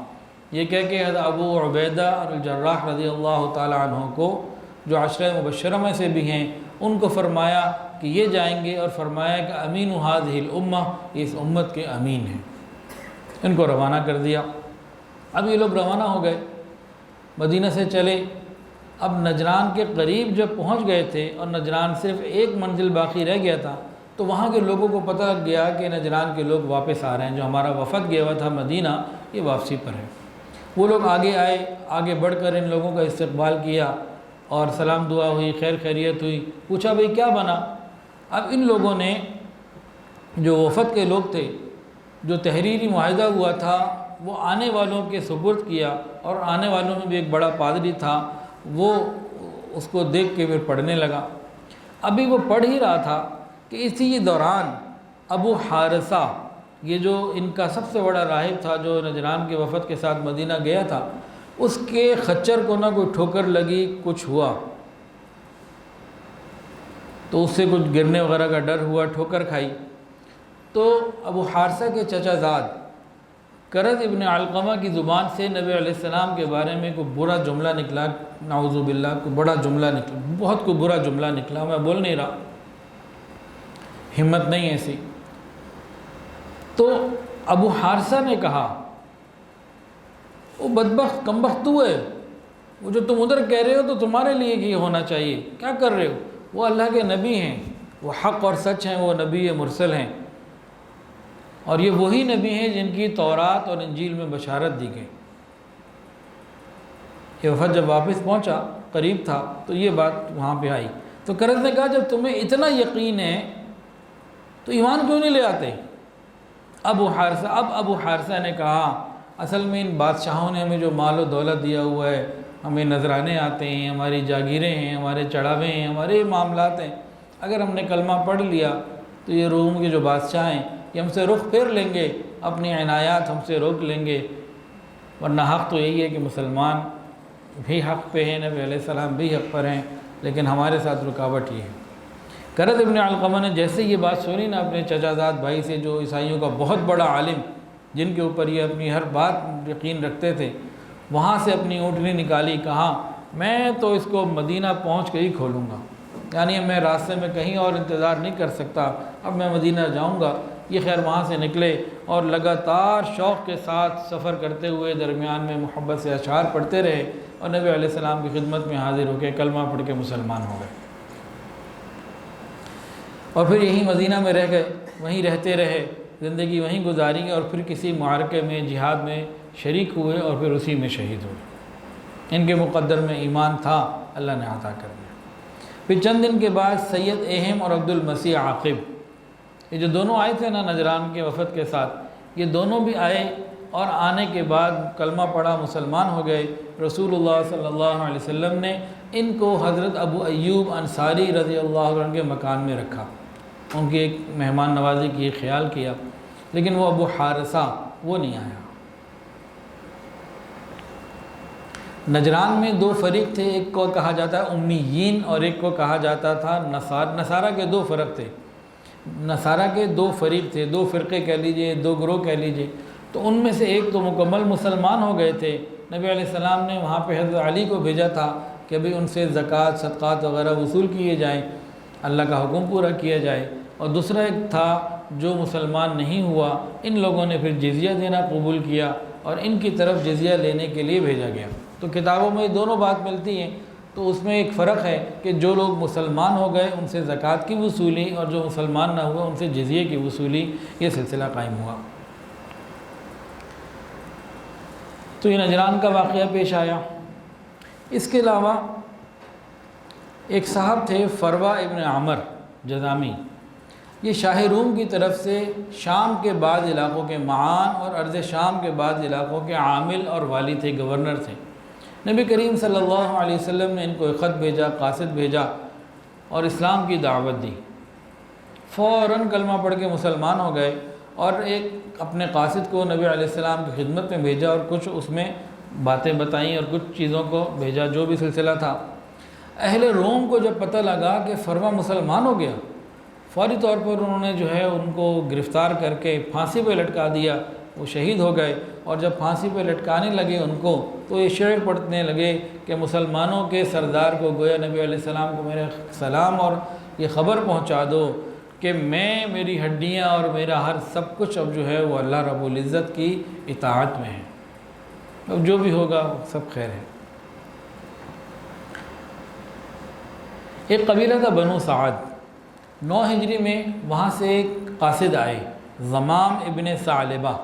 یہ کہہ کے ابو عبیدہ الجراح رضی اللہ تعالیٰ عنہ کو، جو عشرہ مبشرہ میں سے بھی ہیں، ان کو فرمایا کہ یہ جائیں گے، اور فرمایا کہ امین هذه الامہ، یہ اس امت کے امین ہیں۔ ان کو روانہ کر دیا۔ اب یہ لوگ روانہ ہو گئے، مدینہ سے چلے۔ اب نجران کے قریب جب پہنچ گئے تھے اور نجران صرف ایک منزل باقی رہ گیا تھا، تو وہاں کے لوگوں کو پتہ لگ گیا کہ نجران کے لوگ واپس آ رہے ہیں، جو ہمارا وفد گیا ہوا تھا مدینہ، یہ واپسی پر ہے۔ وہ لوگ آگے آئے، آگے بڑھ کر ان لوگوں کا استقبال کیا اور سلام دعا ہوئی، خیر خیریت ہوئی، پوچھا بھئی کیا بنا؟ اب ان لوگوں نے، جو وفد کے لوگ تھے، جو تحریری معاہدہ ہوا تھا وہ آنے والوں کے سپرد کیا، اور آنے والوں میں بھی ایک بڑا پادری تھا، وہ اس کو دیکھ کے پھر پڑھنے لگا۔ ابھی وہ پڑھ ہی رہا تھا کہ اسی دوران ابو حارثہ، یہ جو ان کا سب سے بڑا راہب تھا، جو نجران کے وفد کے ساتھ مدینہ گیا تھا، اس کے خچر کو نہ کوئی ٹھوکر لگی، کچھ ہوا، تو اس سے کچھ گرنے وغیرہ کا ڈر ہوا، ٹھوکر کھائی۔ تو ابو حارثہ کے چچا زاد کرز ابن علقمہ کی زبان سے نبی علیہ السلام کے بارے میں کوئی برا جملہ نکلا، نعوذ باللہ، کوئی بڑا جملہ نکلا، بہت کوئی برا جملہ نکلا، میں بول نہیں رہا، ہمت نہیں ایسی۔ تو ابو حارثہ نے کہا، وہ بدبخت کمبخت تو ہے، وہ جو تم ادھر کہہ رہے ہو تو تمہارے لیے یہ ہونا چاہیے، کیا کر رہے ہو؟ وہ اللہ کے نبی ہیں، وہ حق اور سچ ہیں، وہ نبی مرسل ہیں، اور یہ وہی نبی ہیں جن کی تورات اور انجیل میں بشارت دی گئی۔ یہ وفد جب واپس پہنچا، قریب تھا، تو یہ بات وہاں پہ آئی۔ تو کرز نے کہا، جب تمہیں اتنا یقین ہے تو ایمان کیوں نہیں لے آتے؟ اب ابو حارثہ نے کہا اصل میں ان بادشاہوں نے ہمیں جو مال و دولت دیا ہوا ہے، ہمیں نذرانے آتے ہیں، ہماری جاگیریں ہیں، ہمارے چڑھاوے ہیں، ہمارے معاملات ہیں، اگر ہم نے کلمہ پڑھ لیا تو یہ روم کے جو بادشاہ ہیں یہ ہم سے رخ پھیر لیں گے، اپنی عنایات ہم سے روک لیں گے، ورنہ حق تو یہی ہے کہ مسلمان بھی حق پہ ہیں، نبی علیہ السلام بھی حق پر ہیں، لیکن ہمارے ساتھ رکاوٹ یہ ہے۔ کرد ابن علقمہ نے جیسے یہ بات سنی نا اپنے چچا زاد بھائی سے، جو عیسائیوں کا بہت بڑا عالم، جن کے اوپر یہ اپنی ہر بات یقین رکھتے تھے، وہاں سے اپنی اونٹنی نکالی، کہا میں تو اس کو مدینہ پہنچ کے ہی کھولوں گا، یعنی میں راستے میں کہیں اور انتظار نہیں کر سکتا، اب میں مدینہ جاؤں گا۔ یہ خیر وہاں سے نکلے اور لگاتار شوق کے ساتھ سفر کرتے ہوئے درمیان میں محبت سے اشعار پڑھتے رہے، اور نبی علیہ السلام کی خدمت میں حاضر ہو کے کلمہ پڑھ کے مسلمان ہو گئے، اور پھر یہیں مدینہ میں رہ گئے، وہیں رہتے رہے، زندگی وہیں گزاری، اور پھر کسی معرکے میں جہاد میں شریک ہوئے اور پھر اسی میں شہید ہوئے۔ ان کے مقدر میں ایمان تھا، اللہ نے عطا کر دیا۔ پھر چند دن کے بعد سید اہم اور عبد المسیح عاقب، یہ جو دونوں آئے تھے نا نجران کے وفد کے ساتھ، یہ دونوں بھی آئے، اور آنے کے بعد کلمہ پڑھا، مسلمان ہو گئے۔ رسول اللہ صلی اللہ علیہ وسلم نے ان کو حضرت ابو ایوب انصاری رضی اللہ عنہ کے مکان میں رکھا، ان کی ایک مہمان نوازی کی خیال کیا، لیکن وہ ابو حارثہ وہ نہیں آیا۔ نجران میں دو فریق تھے، ایک کو کہا جاتا ہے امیین اور ایک کو کہا جاتا تھا نصارہ کے دو فرق تھے، نصارہ کے دو فریق تھے، دو فرقے کہہ لیجئے، دو گروہ کہہ لیجئے۔ تو ان میں سے ایک تو مکمل مسلمان ہو گئے تھے، نبی علیہ السلام نے وہاں پہ حضرت علی کو بھیجا تھا کہ ابھی ان سے زکوٰۃ صدقات وغیرہ وصول کیے جائیں، اللہ کا حکم پورا کیا جائے۔ اور دوسرا ایک تھا جو مسلمان نہیں ہوا، ان لوگوں نے پھر جزیہ دینا قبول کیا اور ان کی طرف جزیہ لینے کے لیے بھیجا گیا۔ تو کتابوں میں دونوں بات ملتی ہیں، تو اس میں ایک فرق ہے کہ جو لوگ مسلمان ہو گئے ان سے زکوٰۃ کی وصولی، اور جو مسلمان نہ ہوئے ان سے جزیے کی وصولی، یہ سلسلہ قائم ہوا۔ تو یہ نجران کا واقعہ پیش آیا۔ اس کے علاوہ ایک صاحب تھے فروہ ابن عمر جذامی، یہ شاہ روم کی طرف سے شام کے بعض علاقوں کے معان اور ارض شام کے بعض علاقوں کے عامل اور والی تھے، گورنر تھے۔ نبی کریم صلی اللہ علیہ وسلم نے ان کو ایک خط بھیجا، قاصد بھیجا اور اسلام کی دعوت دی، فوراً کلمہ پڑھ کے مسلمان ہو گئے، اور ایک اپنے قاصد کو نبی علیہ السلام کی خدمت میں بھیجا اور کچھ اس میں باتیں بتائیں اور کچھ چیزوں کو بھیجا، جو بھی سلسلہ تھا۔ اہل روم کو جب پتہ لگا کہ فروہ مسلمان ہو گیا، فوری طور پر انہوں نے جو ہے ان کو گرفتار کر کے پھانسی پہ لٹکا دیا، وہ شہید ہو گئے۔ اور جب پھانسی پہ لٹکانے لگے ان کو، تو یہ شعر پڑھنے لگے کہ مسلمانوں کے سردار کو گویا نبی علیہ السلام کو میرے سلام اور یہ خبر پہنچا دو کہ میں، میری ہڈیاں اور میرا ہر سب کچھ اب جو ہے وہ اللہ رب العزت کی اطاعت میں ہے، اب جو بھی ہوگا سب خیر ہے۔ ایک قبیلہ تھا بنو سعد، 9 ہجری میں وہاں سے ایک قاصد آئے، زمام ابن ثعلبہ،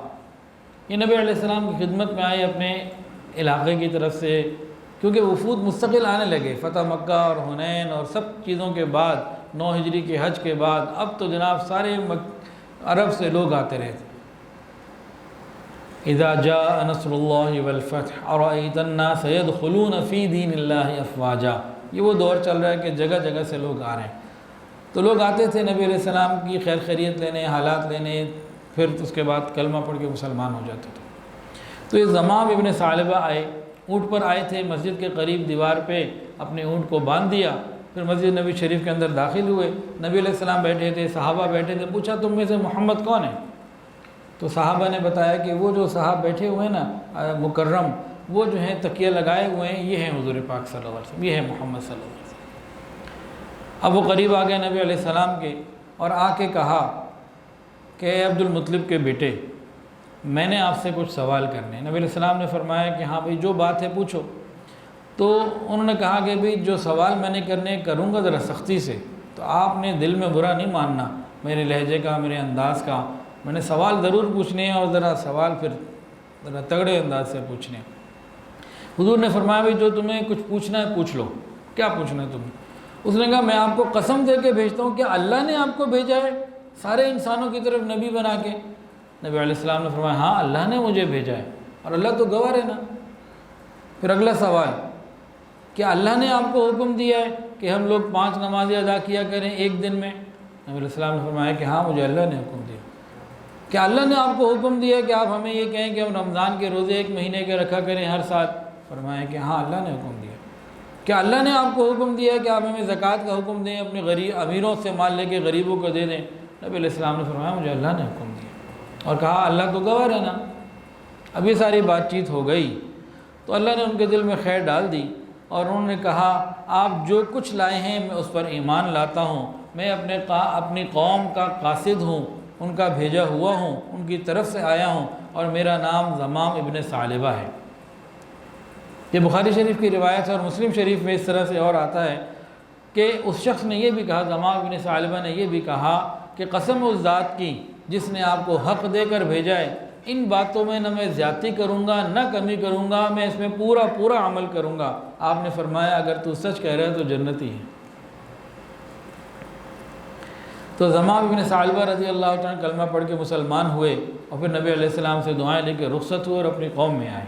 یہ نبی علیہ السلام کی خدمت میں آئے اپنے علاقے کی طرف سے، کیونکہ وفود مستقل آنے لگے فتح مکہ اور حنین اور سب چیزوں کے بعد، 9 ہجری کے حج کے بعد، اب تو جناب سارے عرب سے لوگ آتے رہے تھے۔ اذا جاء نصر اللہ والفتح ارأیت الناس يدخلون فی دین اللہ افواجا، یہ وہ دور چل رہا ہے کہ جگہ جگہ سے لوگ آ رہے ہیں۔ تو لوگ آتے تھے نبی علیہ السلام کی خیر خیریت لینے، حالات لینے، پھر اس کے بعد کلمہ پڑھ کے مسلمان ہو جاتے تھے۔ تو یہ زمام ابن ثعلبہ آئے، اونٹ پر آئے تھے، مسجد کے قریب دیوار پہ اپنے اونٹ کو باندھ دیا، پھر مسجد نبی شریف کے اندر داخل ہوئے۔ نبی علیہ السلام بیٹھے تھے، صحابہ بیٹھے تھے، پوچھا تم میں سے محمد کون ہے؟ تو صحابہ نے بتایا کہ وہ جو صاحب بیٹھے ہوئے ہیں نا مکرم، وہ جو ہیں تکیہ لگائے ہوئے ہیں، یہ ہیں حضور پاک صلی اللہ علیہ وسلم، یہ ہے محمد صلی اللہ علیہ وسلم۔ اب وہ قریب آ گئے نبی علیہ السلام کے، اور آ کے کہا کہ اے عبد المطلب کے بیٹے، میں نے آپ سے کچھ سوال کرنے۔ نبی علیہ السلام نے فرمایا کہ ہاں بھئی جو بات ہے پوچھو۔ تو انہوں نے کہا کہ بھئی جو سوال میں نے کروں گا ذرا سختی سے، تو آپ نے دل میں برا نہیں ماننا میرے لہجے کا، میرے انداز کا، میں نے سوال ضرور پوچھنے ہیں، اور ذرا سوال پھر ذرا تگڑے انداز سے پوچھنے ہیں۔ حضور نے فرمایا بھئی جو تمہیں کچھ پوچھنا ہے پوچھ لو، کیا پوچھنا ہے تمہیں؟ اس نے کہا میں آپ کو قسم دے کے بھیجتا ہوں کہ اللہ نے آپ کو بھیجا ہے سارے انسانوں کی طرف نبی بنا کے۔ نبی علیہ السلام نے فرمایا ہاں اللہ نے مجھے بھیجا ہے، اور اللہ تو گواہ ہے نا۔ پھر اگلا سوال، کیا اللہ نے آپ کو حکم دیا ہے کہ ہم لوگ 5 نمازیں ادا کیا کریں ایک دن میں؟ نبی علیہ السلام نے فرمایا کہ ہاں مجھے اللہ نے حکم دیا۔ کیا اللہ نے آپ کو حکم دیا کہ آپ ہمیں یہ کہیں کہ ہم رمضان کے روزے 1 مہینے کے رکھا کریں ہر سال؟ فرمایا کہ ہاں اللہ نے حکم دیا۔ کیا اللہ نے آپ کو حکم دیا کہ آپ ہمیں زکوٰۃ کا حکم دیں، اپنے امیروں سے مال لے کے غریبوں کو دے دیں؟ نبی علیہ السلام نے فرمایا مجھے اللہ نے حکم دیا، اور کہا اللہ تو گواہ ہے نا۔ اب یہ ساری بات چیت ہو گئی تو اللہ نے ان کے دل میں خیر ڈال دی، اور انہوں نے کہا آپ جو کچھ لائے ہیں میں اس پر ایمان لاتا ہوں، میں اپنی قوم کا قاصد ہوں، ان کا بھیجا ہوا ہوں، ان کی طرف سے آیا ہوں، اور میرا نام ضمام ابن ثعلبہ ہے۔ یہ بخاری شریف کی روایت ہے، اور مسلم شریف میں اس طرح سے اور آتا ہے کہ اس شخص نے یہ بھی کہا، ضمام ابن ثعلبہ نے یہ بھی کہا کہ قسم اس ذات کی جس نے آپ کو حق دے کر بھیجا ہے، ان باتوں میں نہ میں زیادتی کروں گا نہ کمی کروں گا، میں اس میں پورا عمل کروں گا۔ آپ نے فرمایا اگر تو سچ کہہ رہا ہے تو جنتی ہے۔ تو ضمام ابن ثعلبہ رضی اللہ تعالیٰ کلمہ پڑھ کے مسلمان ہوئے، اور پھر نبی علیہ السلام سے دعائیں لے کے رخصت ہوئے اور اپنی قوم میں آئے۔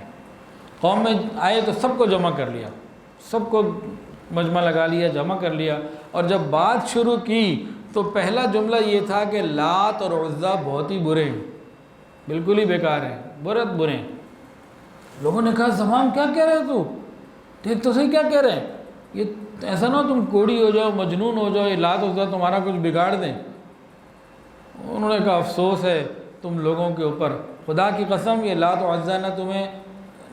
قوم میں آئے تو سب کو جمع کر لیا، سب کو مجمع لگا لیا، جمع کر لیا، اور جب بات شروع کی تو پہلا جملہ یہ تھا کہ لات اور عزیٰ بہت ہی برے ہیں، بالکل ہی بیکار ہیں، بہت برے ہیں۔ لوگوں نے کہا ضمام کیا کہہ رہے تو دیکھ تو صحیح کیا کہہ رہے ہیں، یہ ایسا نہ تم کوڑی ہو جاؤ، مجنون ہو جاؤ، یہ لات عزیٰ تمہارا کچھ بگاڑ دیں۔ انہوں نے کہا افسوس ہے تم لوگوں کے اوپر، خدا کی قسم یہ لات و عزیٰ نہ تمہیں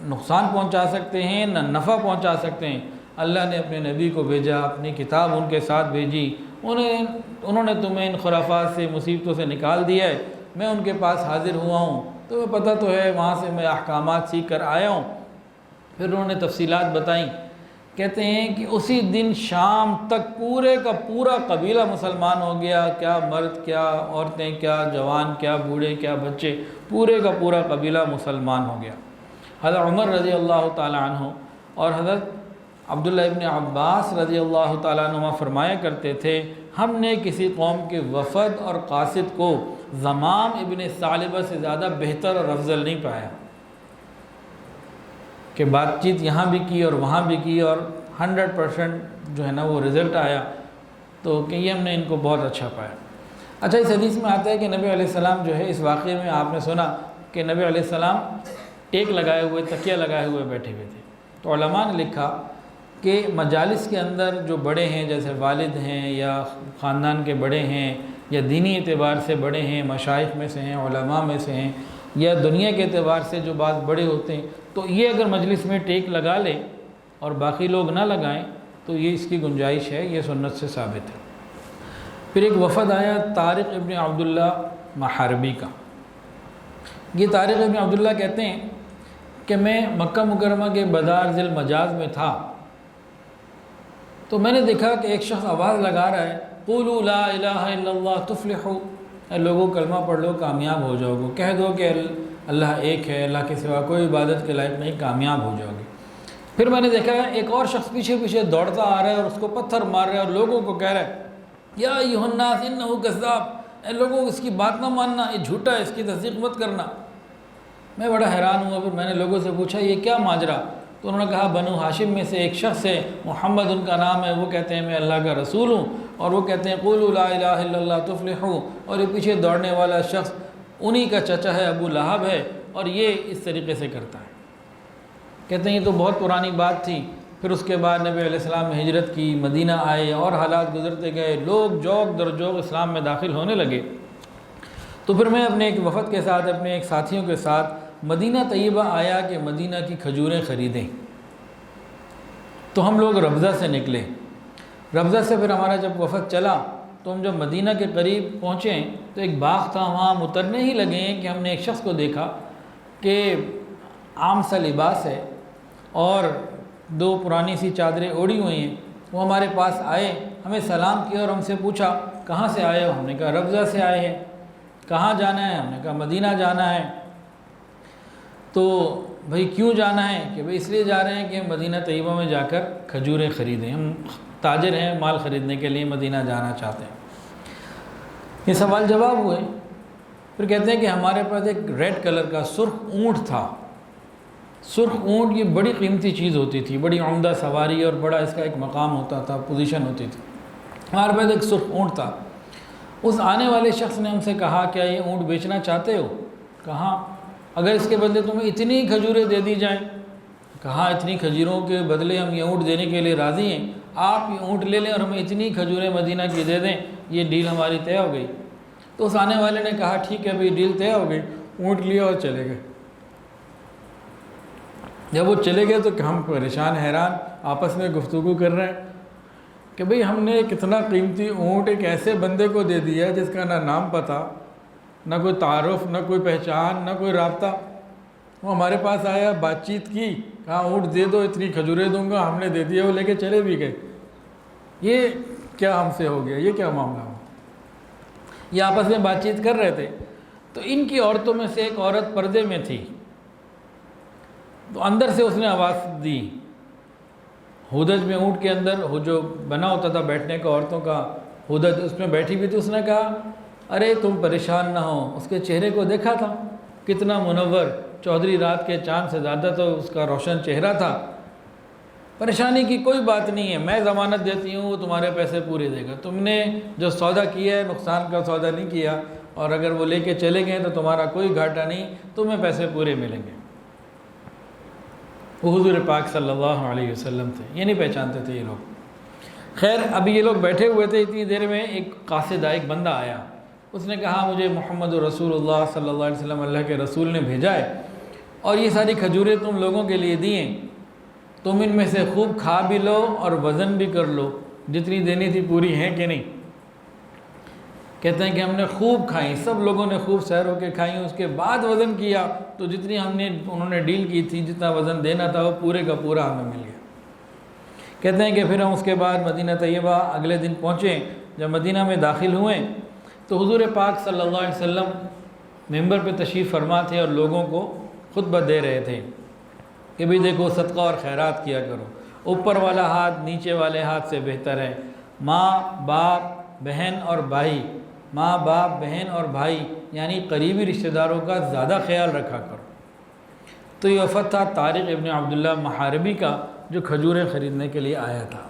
نقصان پہنچا سکتے ہیں نہ نفع پہنچا سکتے ہیں۔ اللہ نے اپنے نبی کو بھیجا، اپنی کتاب ان کے ساتھ بھیجی، انہوں نے تمہیں ان خرافات سے، مصیبتوں سے نکال دیا ہے۔ میں ان کے پاس حاضر ہوا ہوں، تمہیں پتہ تو ہے، وہاں سے میں احکامات سیکھ کر آیا ہوں۔ پھر انہوں نے تفصیلات بتائیں، کہتے ہیں کہ اسی دن شام تک پورے کا پورا قبیلہ مسلمان ہو گیا، کیا مرد، کیا عورتیں، کیا جوان، کیا بوڑھے، کیا بچے، پورے کا پورا قبیلہ مسلمان ہو گیا۔ حضرت عمر رضی اللہ تعالیٰ عنہ اور حضرت عبداللہ ابن عباس رضی اللہ تعالیٰ عنہ فرمایا کرتے تھے، ہم نے کسی قوم کے وفد اور قاصد کو ضمام ابن ثعلبہ سے زیادہ بہتر اور افضل نہیں پایا، کہ بات چیت یہاں بھی کی اور وہاں بھی کی، اور 100% جو ہے نا وہ رزلٹ آیا، تو کہ یہ ہم نے ان کو بہت اچھا پایا۔ اچھا، اس حدیث میں آتا ہے کہ نبی علیہ السلام جو ہے، اس واقعے میں آپ نے سنا کہ نبی علیہ السلام ٹیک لگائے ہوئے، تکیہ لگائے ہوئے بیٹھے ہوئے تھے۔ تو علماء نے لکھا کہ مجالس کے اندر جو بڑے ہیں، جیسے والد ہیں یا خاندان کے بڑے ہیں یا دینی اعتبار سے بڑے ہیں، مشائخ میں سے ہیں، علماء میں سے ہیں، یا دنیا کے اعتبار سے جو بعض بڑے ہوتے ہیں، تو یہ اگر مجلس میں ٹیک لگا لے اور باقی لوگ نہ لگائیں تو یہ اس کی گنجائش ہے، یہ سنت سے ثابت ہے۔ پھر ایک وفد آیا طارق ابن عبداللہ محاربی کا۔ یہ طارق ابن عبداللہ کہتے ہیں کہ میں مکہ مکرمہ کے بدار ذی المجاز میں تھا، تو میں نے دیکھا کہ ایک شخص آواز لگا رہا ہے، قولوا لا الہ الا اللہ تفلحوا، اے لوگوں کلمہ پڑھ لو کامیاب ہو جاؤ گے، کہہ دو کہ اللہ ایک ہے، اللہ کے سوا کوئی عبادت کے لائق نہیں، کامیاب ہو جاؤ گے۔ پھر میں نے دیکھا ایک اور شخص پیچھے پیچھے دوڑتا آ رہا ہے اور اس کو پتھر مار رہا ہے اور لوگوں کو کہہ رہا ہے یا ایھا الناس انہ کذاب، اے لوگوں اس کی بات نہ ماننا، یہ جھوٹا ہے، اس کی تصدیق مت کرنا۔ میں بڑا حیران ہوا، پھر میں نے لوگوں سے پوچھا یہ کیا ماجرا؟ تو انہوں نے کہا بنو ہاشم میں سے ایک شخص ہے، محمد ان کا نام ہے، وہ کہتے ہیں میں اللہ کا رسول ہوں، اور وہ کہتے ہیں قولوا لا الہ الا اللہ تفلحوا، اور یہ پیچھے دوڑنے والا شخص انہی کا چچا ہے، ابو لہب ہے، اور یہ اس طریقے سے کرتا ہے۔ کہتے ہیں یہ تو بہت پرانی بات تھی۔ پھر اس کے بعد نبی علیہ السلام نے ہجرت کی، مدینہ آئے، اور حالات گزرتے گئے، لوگ جوق در جوق اسلام میں داخل ہونے لگے۔ تو پھر میں اپنے ایک وفد کے ساتھ، اپنے ایک ساتھیوں کے ساتھ مدینہ طیبہ آیا کہ مدینہ کی کھجوریں خریدیں۔ تو ہم لوگ ربضہ سے نکلے، ربضہ سے پھر ہمارا جب وفد چلا تو ہم جب مدینہ کے قریب پہنچے تو ایک باغ تھا، وہاں ہم اترنے ہی لگے ہیں کہ ہم نے ایک شخص کو دیکھا کہ عام سا لباس ہے اور دو پرانی سی چادریں اوڑھی ہوئی ہیں۔ وہ ہمارے پاس آئے، ہمیں سلام کیا اور ہم سے پوچھا کہاں سے آئے ہو؟ ہم نے کہا ربضہ سے آئے ہیں۔ کہاں جانا ہے؟ ہم نے کہا مدینہ جانا ہے۔ تو بھئی کیوں جانا ہے؟ کہ بھئی اس لیے جا رہے ہیں کہ مدینہ طیبہ میں جا کر کھجوریں خریدیں، ہم تاجر ہیں، مال خریدنے کے لیے مدینہ جانا چاہتے ہیں۔ یہ سوال جواب ہوئے۔ پھر کہتے ہیں کہ ہمارے پاس ایک ریڈ کلر کا سرخ اونٹ تھا۔ سرخ اونٹ یہ بڑی قیمتی چیز ہوتی تھی، بڑی عمدہ سواری اور بڑا اس کا ایک مقام ہوتا تھا، پوزیشن ہوتی تھی۔ ہمارے پاس ایک سرخ اونٹ تھا۔ اس آنے والے شخص نے ہم سے کہا کیا یہ اونٹ بیچنا چاہتے ہو؟ کہا اگر اس کے بدلے تمہیں اتنی کھجوریں دے دی جائیں؟ کہا اتنی کھجوروں کے بدلے ہم یہ اونٹ دینے کے لیے راضی ہیں، آپ یہ اونٹ لے لیں اور ہمیں اتنی کھجوریں مدینہ کی دے دیں، یہ ڈیل ہماری طے ہو گئی۔ تو اس آنے والے نے کہا ٹھیک ہے بھئی ڈیل طے ہو گئی، اونٹ لیا اور چلے گئے۔ جب وہ چلے گئے تو ہم پریشان حیران آپس میں گفتگو کر رہے ہیں کہ بھئی ہم نے کتنا قیمتی اونٹ ایک ایسے بندے کو دے دیا جس کا نہ نام پتہ، نہ کوئی تعارف، نہ کوئی پہچان، نہ کوئی رابطہ۔ وہ ہمارے پاس آیا، بات چیت کی، کہا اونٹ دے دو، اتنی کھجوریں دوں گا، ہم نے دے دیا، وہ لے کے چلے بھی گئے۔ یہ کیا ہم سے ہو گیا؟ یہ کیا معاملہ ہوا؟ یہ آپس میں بات چیت کر رہے تھے تو ان کی عورتوں میں سے ایک عورت پردے میں تھی، تو اندر سے اس نے آواز دی، ہودج میں اونٹ کے اندر وہ جو بنا ہوتا تھا بیٹھنے کا عورتوں کا ہودج، اس میں بیٹھی بھی تھی۔ اس نے کہا ارے تم پریشان نہ ہو، اس کے چہرے کو دیکھا تھا کتنا منور، چودھری رات کے چاند سے زیادہ تو اس کا روشن چہرہ تھا، پریشانی کی کوئی بات نہیں ہے، میں ضمانت دیتی ہوں وہ تمہارے پیسے پورے دے گا، تم نے جو سودا کیا ہے نقصان کا سودا نہیں کیا، اور اگر وہ لے کے چلے گئے تو تمہارا کوئی گھاٹا نہیں، تمہیں پیسے پورے ملیں گے۔ وہ حضور پاک صلی اللہ علیہ وسلم تھے، یہ نہیں پہچانتے تھے یہ لوگ۔ خیر ابھی یہ لوگ بیٹھے ہوئے تھے، اتنی دیر میں ایک قاصد ایک بندہ آیا، اس نے کہا مجھے محمد رسول اللہ صلی اللہ علیہ وسلم اللہ کے رسول نے بھیجا ہے، اور یہ ساری کھجوریں تم لوگوں کے لیے دی ہیں، تم ان میں سے خوب کھا بھی لو اور وزن بھی کر لو، جتنی دینی تھی پوری ہیں کہ نہیں؟ کہتے ہیں کہ ہم نے خوب کھائیں، سب لوگوں نے خوب سیر ہو کے کھائیں، اس کے بعد وزن کیا تو جتنی انہوں نے ڈیل کی تھی، جتنا وزن دینا تھا وہ پورے کا پورا ہمیں مل گیا۔ کہتے ہیں کہ پھر ہم اس کے بعد مدینہ طیبہ اگلے دن پہنچے، جب مدینہ میں داخل ہوئے تو حضور پاک صلی اللہ علیہ وسلم ممبر پہ تشریف فرما تھے اور لوگوں کو خطبہ دے رہے تھے کہ بھئی دیکھو صدقہ اور خیرات کیا کرو، اوپر والا ہاتھ نیچے والے ہاتھ سے بہتر ہے، ماں باپ بہن اور بھائی، ماں باپ بہن اور بھائی یعنی قریبی رشتہ داروں کا زیادہ خیال رکھا کرو۔ تو یہ وفد تھا طارق ابن عبداللہ محاربی کا، جو کھجوریں خریدنے کے لیے آیا تھا۔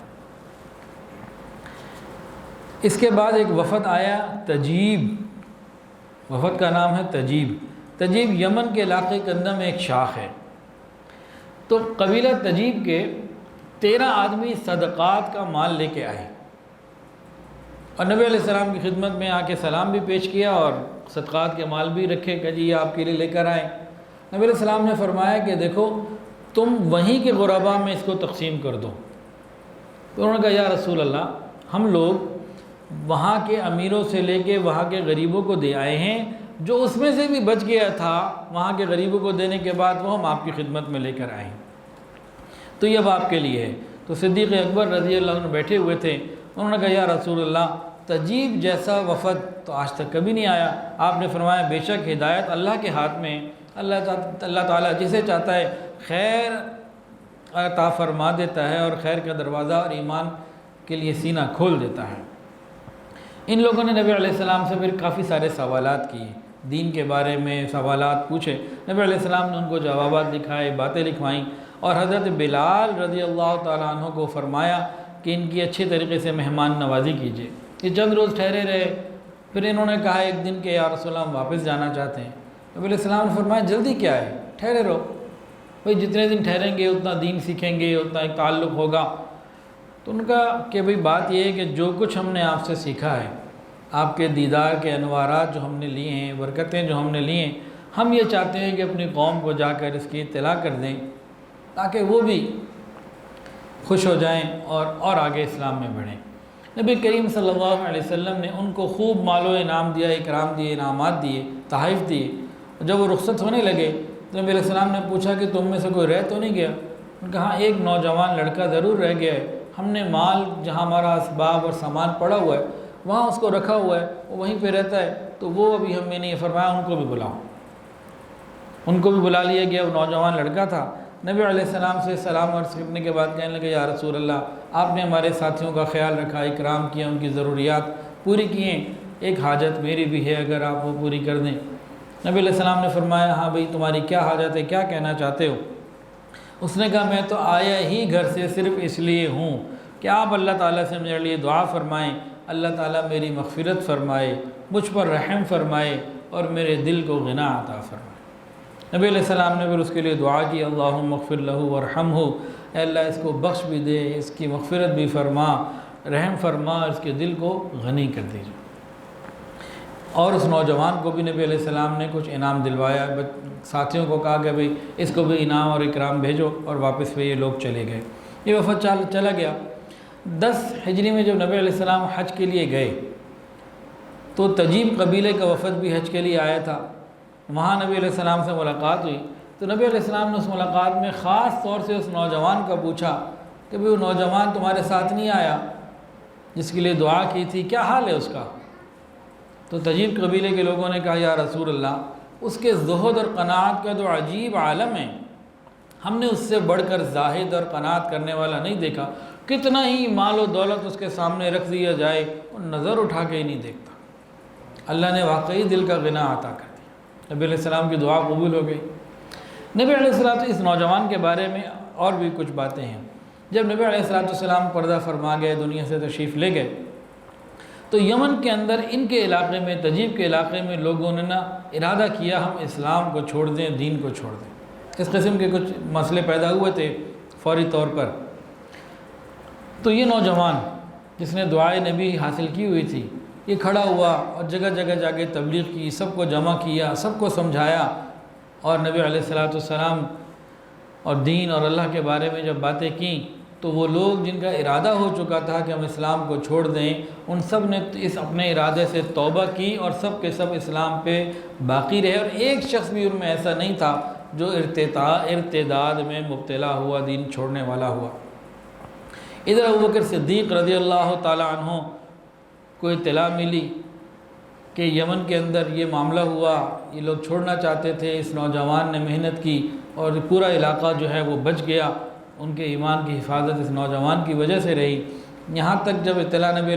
اس کے بعد ایک وفد آیا تجیب، وفد کا نام ہے تجیب۔ تجیب یمن کے علاقے کے اندر میں ایک شاخ ہے۔ تو قبیلہ تجیب کے 13 آدمی صدقات کا مال لے کے آئے اور نبی علیہ السلام کی خدمت میں آ کے سلام بھی پیش کیا اور صدقات کے مال بھی رکھے کہ جی یہ آپ کے لیے لے کر آئے۔ نبی علیہ السلام نے فرمایا کہ دیکھو تم وہیں کے غرباء میں اس کو تقسیم کر دو۔ تو انہوں نے کہا یا رسول اللہ ہم لوگ وہاں کے امیروں سے لے کے وہاں کے غریبوں کو دے آئے ہیں، جو اس میں سے بھی بچ گیا تھا وہاں کے غریبوں کو دینے کے بعد وہ ہم آپ کی خدمت میں لے کر آئے ہیں، تو یہ اب آپ کے لیے ہے۔ تو صدیق اکبر رضی اللہ عنہ بیٹھے ہوئے تھے، انہوں نے کہا یا رسول اللہ تجیب جیسا وفد تو آج تک کبھی نہیں آیا۔ آپ نے فرمایا بے شک ہدایت اللہ کے ہاتھ میں، اللہ تعالیٰ جسے چاہتا ہے خیر عطا فرما دیتا ہے اور خیر کا دروازہ اور ایمان کے لیے سینہ کھول دیتا ہے۔ ان لوگوں نے نبی علیہ السلام سے پھر کافی سارے سوالات کیے، دین کے بارے میں سوالات پوچھے، نبی علیہ السلام نے ان کو جوابات لکھائے، باتیں لکھوائیں، اور حضرت بلال رضی اللہ تعالیٰ عنہ کو فرمایا کہ ان کی اچھے طریقے سے مہمان نوازی کیجیے۔ یہ چند روز ٹھہرے رہے، پھر انہوں نے کہا ایک دن کہ یا رسول اللہ ہم واپس جانا چاہتے ہیں۔ نبی علیہ السلام نے فرمایا جلدی کیا ہے، ٹھہرے رہو، بھئی جتنے دن ٹھہریں گے اتنا دین سیکھیں گے، اتنا ایک تعلق ہوگا۔ تو ان کا کہ بھئی بات یہ ہے کہ جو کچھ ہم نے آپ سے سیکھا ہے، آپ کے دیدار کے انوارات جو ہم نے لیے ہیں، برکتیں جو ہم نے لی ہیں، ہم یہ چاہتے ہیں کہ اپنی قوم کو جا کر اس کی اطلاع کر دیں تاکہ وہ بھی خوش ہو جائیں اور آگے اسلام میں بڑھیں۔ نبی کریم صلی اللہ علیہ وسلم نے ان کو خوب مال و انعام دیا، اکرام دیے، انعامات دیے، تحائف دیے۔ جب وہ رخصت ہونے لگے تو نبی علیہ السلام نے پوچھا کہ تم میں سے کوئی رہ تو نہیں گیا؟ انہوں نے کہا ایک نوجوان لڑکا ضرور رہ گیا ہے، ہم نے مال جہاں ہمارا اسباب اور سامان پڑا ہوا ہے وہاں اس کو رکھا ہوا ہے، وہ وہیں پہ رہتا ہے، تو وہ ابھی ہم نے نہیں فرمایا ان کو بھی بلاؤ۔ ان کو بھی بلا لیا گیا، وہ نوجوان لڑکا تھا۔ نبی علیہ السلام سے سلام عرض کرنے کے بعد کہنے لگے یا رسول اللہ آپ نے ہمارے ساتھیوں کا خیال رکھا، اکرام کیا، ان کی ضروریات پوری کی ہیں، ایک حاجت میری بھی ہے اگر آپ وہ پوری کر دیں۔ نبی علیہ السلام نے فرمایا ہاں بھئی تمہاری کیا حاجت ہے، کیا کہنا چاہتے ہو؟ اس نے کہا میں تو آیا ہی گھر سے صرف اس لیے ہوں کہ آپ اللہ تعالیٰ سے میرے لیے دعا فرمائیں، اللہ تعالیٰ میری مغفرت فرمائے، مجھ پر رحم فرمائے اور میرے دل کو غنا عطا فرمائے۔ نبی علیہ السلام نے پھر اس کے لیے دعا کی، اللہم اغفر لہ ورحمہ، اے اللہ اس کو بخش بھی دے، اس کی مغفرت بھی فرما، رحم فرما، اس کے دل کو غنی کر دیجیے۔ اور اس نوجوان کو بھی نبی علیہ السلام نے کچھ انعام دلوایا، ساتھیوں کو کہا کہ بھئی اس کو بھی انعام اور اکرام بھیجو، اور واپس پہ یہ لوگ چلے گئے۔ یہ وفد چلا گیا۔ 10 ہجری میں جب نبی علیہ السلام حج کے لیے گئے تو تجیب قبیلے کا وفد بھی حج کے لیے آیا تھا، وہاں نبی علیہ السلام سے ملاقات ہوئی تو نبی علیہ السلام نے اس ملاقات میں خاص طور سے اس نوجوان کا پوچھا کہ بھئی وہ نوجوان تمہارے ساتھ نہیں آیا جس کے لیے دعا کی تھی، کیا حال ہے اس کا؟ تو تجیب قبیلے کے لوگوں نے کہا یا رسول اللہ اس کے زہد اور قناعت کا تو عجیب عالم ہے، ہم نے اس سے بڑھ کر زاہد اور قناعت کرنے والا نہیں دیکھا، کتنا ہی مال و دولت اس کے سامنے رکھ دیا جائے وہ نظر اٹھا کے ہی نہیں دیکھتا۔ اللہ نے واقعی دل کا غنا عطا کر دیا، نبی علیہ السلام کی دعا قبول ہو گئی۔ نبی علیہ السلام اس نوجوان کے بارے میں اور بھی کچھ باتیں ہیں۔ جب نبی علیہ السلام پردہ فرما گئے، دنیا سے تشریف لے گئے، تو یمن کے اندر ان کے علاقے میں، تجیب کے علاقے میں لوگوں نے ارادہ کیا ہم اسلام کو چھوڑ دیں، دین کو چھوڑ دیں۔ اس قسم کے کچھ مسئلے پیدا ہوئے تھے فوری طور پر۔ تو یہ نوجوان جس نے دعائے نبی حاصل کی ہوئی تھی، یہ کھڑا ہوا اور جگہ جگہ جا کے تبلیغ کی، سب کو جمع کیا، سب کو سمجھایا، اور نبی علیہ السلام اور دین اور اللہ کے بارے میں جب باتیں کیں تو وہ لوگ جن کا ارادہ ہو چکا تھا کہ ہم اسلام کو چھوڑ دیں، ان سب نے اس اپنے ارادے سے توبہ کی اور سب کے سب اسلام پہ باقی رہے، اور ایک شخص بھی ان میں ایسا نہیں تھا جو ارتداد میں مبتلا ہوا، دین چھوڑنے والا ہوا۔ ادھر ابوبکر صدیق رضی اللہ تعالیٰ عنہ کو اطلاع ملی کہ یمن کے اندر یہ معاملہ ہوا، یہ لوگ چھوڑنا چاہتے تھے، اس نوجوان نے محنت کی اور پورا علاقہ جو ہے وہ بچ گیا، ان کے ایمان کی حفاظت اس نوجوان کی وجہ سے رہی۔ یہاں تک جب اطلاع نبی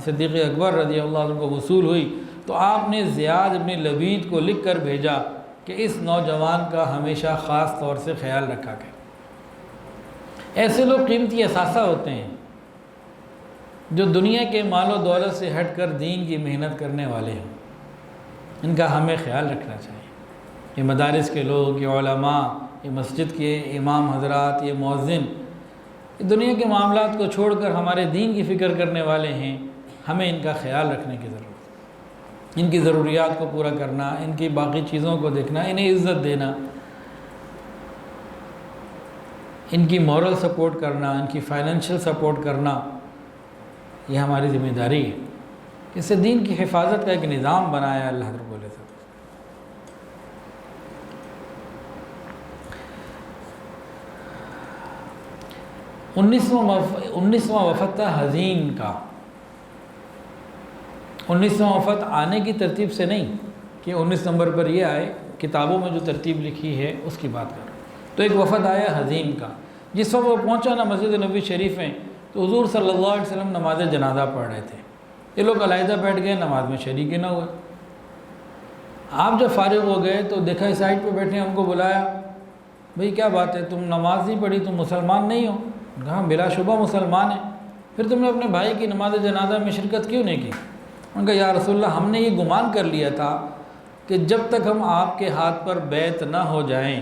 صدیق اکبر رضی اللہ عنہ کو وصول ہوئی تو آپ نے زیاد بن لبید کو لکھ کر بھیجا کہ اس نوجوان کا ہمیشہ خاص طور سے خیال رکھا گیا۔ ایسے لوگ قیمتی اثاثہ ہوتے ہیں جو دنیا کے مال و دولت سے ہٹ کر دین کی محنت کرنے والے ہیں، ان کا ہمیں خیال رکھنا چاہیے۔ یہ مدارس کے لوگ، یہ علماء، یہ مسجد کے امام حضرات، یہ مؤذن، یہ دنیا کے معاملات کو چھوڑ کر ہمارے دین کی فکر کرنے والے ہیں، ہمیں ان کا خیال رکھنے کی ضرورت ہے، ان کی ضروریات کو پورا کرنا، ان کی باقی چیزوں کو دیکھنا، انہیں عزت دینا، ان کی مورل سپورٹ کرنا، ان کی فائنینشیل سپورٹ کرنا، یہ ہماری ذمہ داری ہے۔ اس سے دین کی حفاظت کا ایک نظام بنایا اللہ رب العزت۔ 19واں وفد تھا حزین کا۔ 19واں وفد آنے کی ترتیب سے نہیں کہ 19 نمبر پر یہ آئے، کتابوں میں جو ترتیب لکھی ہے اس کی بات کر رہا ہوں۔ تو ایک وفد آیا حزین کا، جس وقت وہ پہنچا نا مسجد نبوی شریف میں تو حضور صلی اللہ علیہ وسلم نماز جنازہ پڑھ رہے تھے۔ یہ لوگ علیحدہ بیٹھ گئے، نماز میں شریک ہی نہ ہوئے۔ آپ جب فارغ ہو گئے تو دیکھا اس سائڈ پہ بیٹھے، ان کو بلایا، بھئی کیا بات ہے، تم نماز نہیں پڑھی، تم مسلمان نہیں ہو؟ کہا بلا شبہ مسلمان ہیں، پھر تم نے اپنے بھائی کی نماز جنازہ میں شرکت کیوں نہیں کی؟ ان کا یا رسول اللہ ہم نے یہ گمان کر لیا تھا کہ جب تک ہم آپ کے ہاتھ پر بیعت نہ ہو جائیں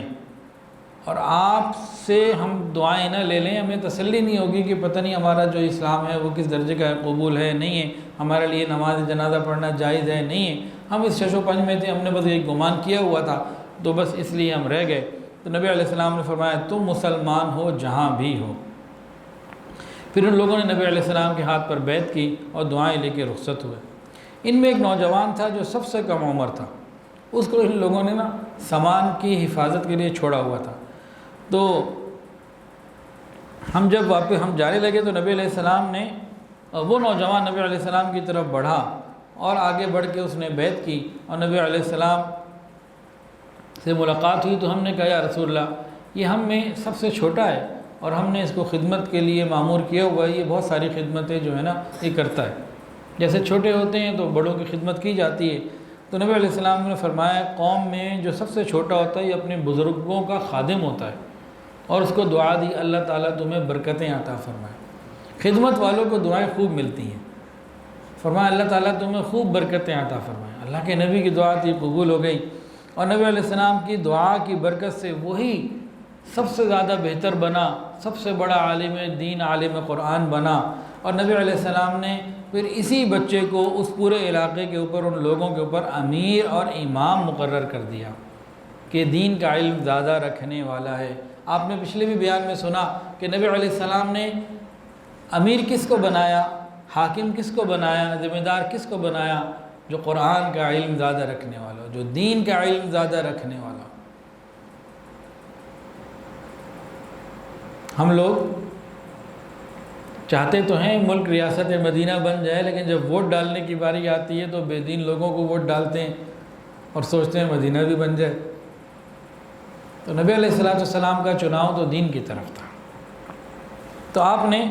اور آپ سے ہم دعائیں نہ لے لیں، ہمیں تسلی نہیں ہوگی کہ پتہ نہیں ہمارا جو اسلام ہے وہ کس درجے کا ہے، قبول ہے نہیں ہے، ہمارے لیے نماز جنازہ پڑھنا جائز ہے نہیں ہے۔ ہم اس شش و پنج میں تھے، ہم نے بس ایک گمان کیا ہوا تھا، تو بس اس لیے ہم رہ گئے۔ تو نبی علیہ السلام نے فرمایا تم مسلمان ہو جہاں بھی ہو۔ پھر ان لوگوں نے نبی علیہ السلام کے ہاتھ پر بیعت کی اور دعائیں لے کے رخصت ہوئے۔ ان میں ایک نوجوان تھا جو سب سے کم عمر تھا، اس کو ان لوگوں نے سامان کی حفاظت کے لیے چھوڑا ہوا تھا۔ تو ہم جب واپس جانے لگے تو نبی علیہ السلام نے، وہ نوجوان نبی علیہ السلام کی طرف بڑھا اور آگے بڑھ کے اس نے بیعت کی اور نبی علیہ السلام سے ملاقات ہوئی۔ تو ہم نے کہا یا رسول اللہ یہ ہم میں سب سے چھوٹا ہے اور ہم نے اس کو خدمت کے لیے مامور کیا ہوا ہے، یہ بہت ساری خدمتیں جو ہے نا یہ کرتا ہے، جیسے چھوٹے ہوتے ہیں تو بڑوں کی خدمت کی جاتی ہے، تو نبی علیہ السلام نے فرمایا قوم میں جو سب سے چھوٹا ہوتا ہے یہ اپنے بزرگوں کا خادم ہوتا ہے، اور اس کو دعا دی اللہ تعالیٰ تمہیں برکتیں عطا فرمائے۔ خدمت والوں کو دعائیں خوب ملتی ہیں، فرمایا اللہ تعالیٰ تمہیں خوب برکتیں عطا فرمائے۔ اللہ کے نبی کی دعا تھی، قبول ہو گئی، اور نبی علیہ السلام کی دعا کی برکت سے وہی سب سے زیادہ بہتر بنا، سب سے بڑا عالم دین عالم قرآن بنا، اور نبی علیہ السلام نے پھر اسی بچے کو اس پورے علاقے کے اوپر، ان لوگوں کے اوپر امیر اور امام مقرر کر دیا کہ دین کا علم زیادہ رکھنے والا ہے۔ آپ نے پچھلے بھی بیان میں سنا کہ نبی علیہ السلام نے امیر کس کو بنایا، حاکم کس کو بنایا، ذمہ دار کس کو بنایا؟ جو قرآن کا علم زیادہ رکھنے والا، جو دین کا علم زیادہ رکھنے والا۔ ہم لوگ چاہتے تو ہیں ملک ریاست مدینہ بن جائے، لیکن جب ووٹ ڈالنے کی باری آتی ہے تو بے دین لوگوں کو ووٹ ڈالتے ہیں اور سوچتے ہیں مدینہ بھی بن جائے۔ تو نبی علیہ السلام کا چناؤ تو دین کی طرف تھا، تو آپ نے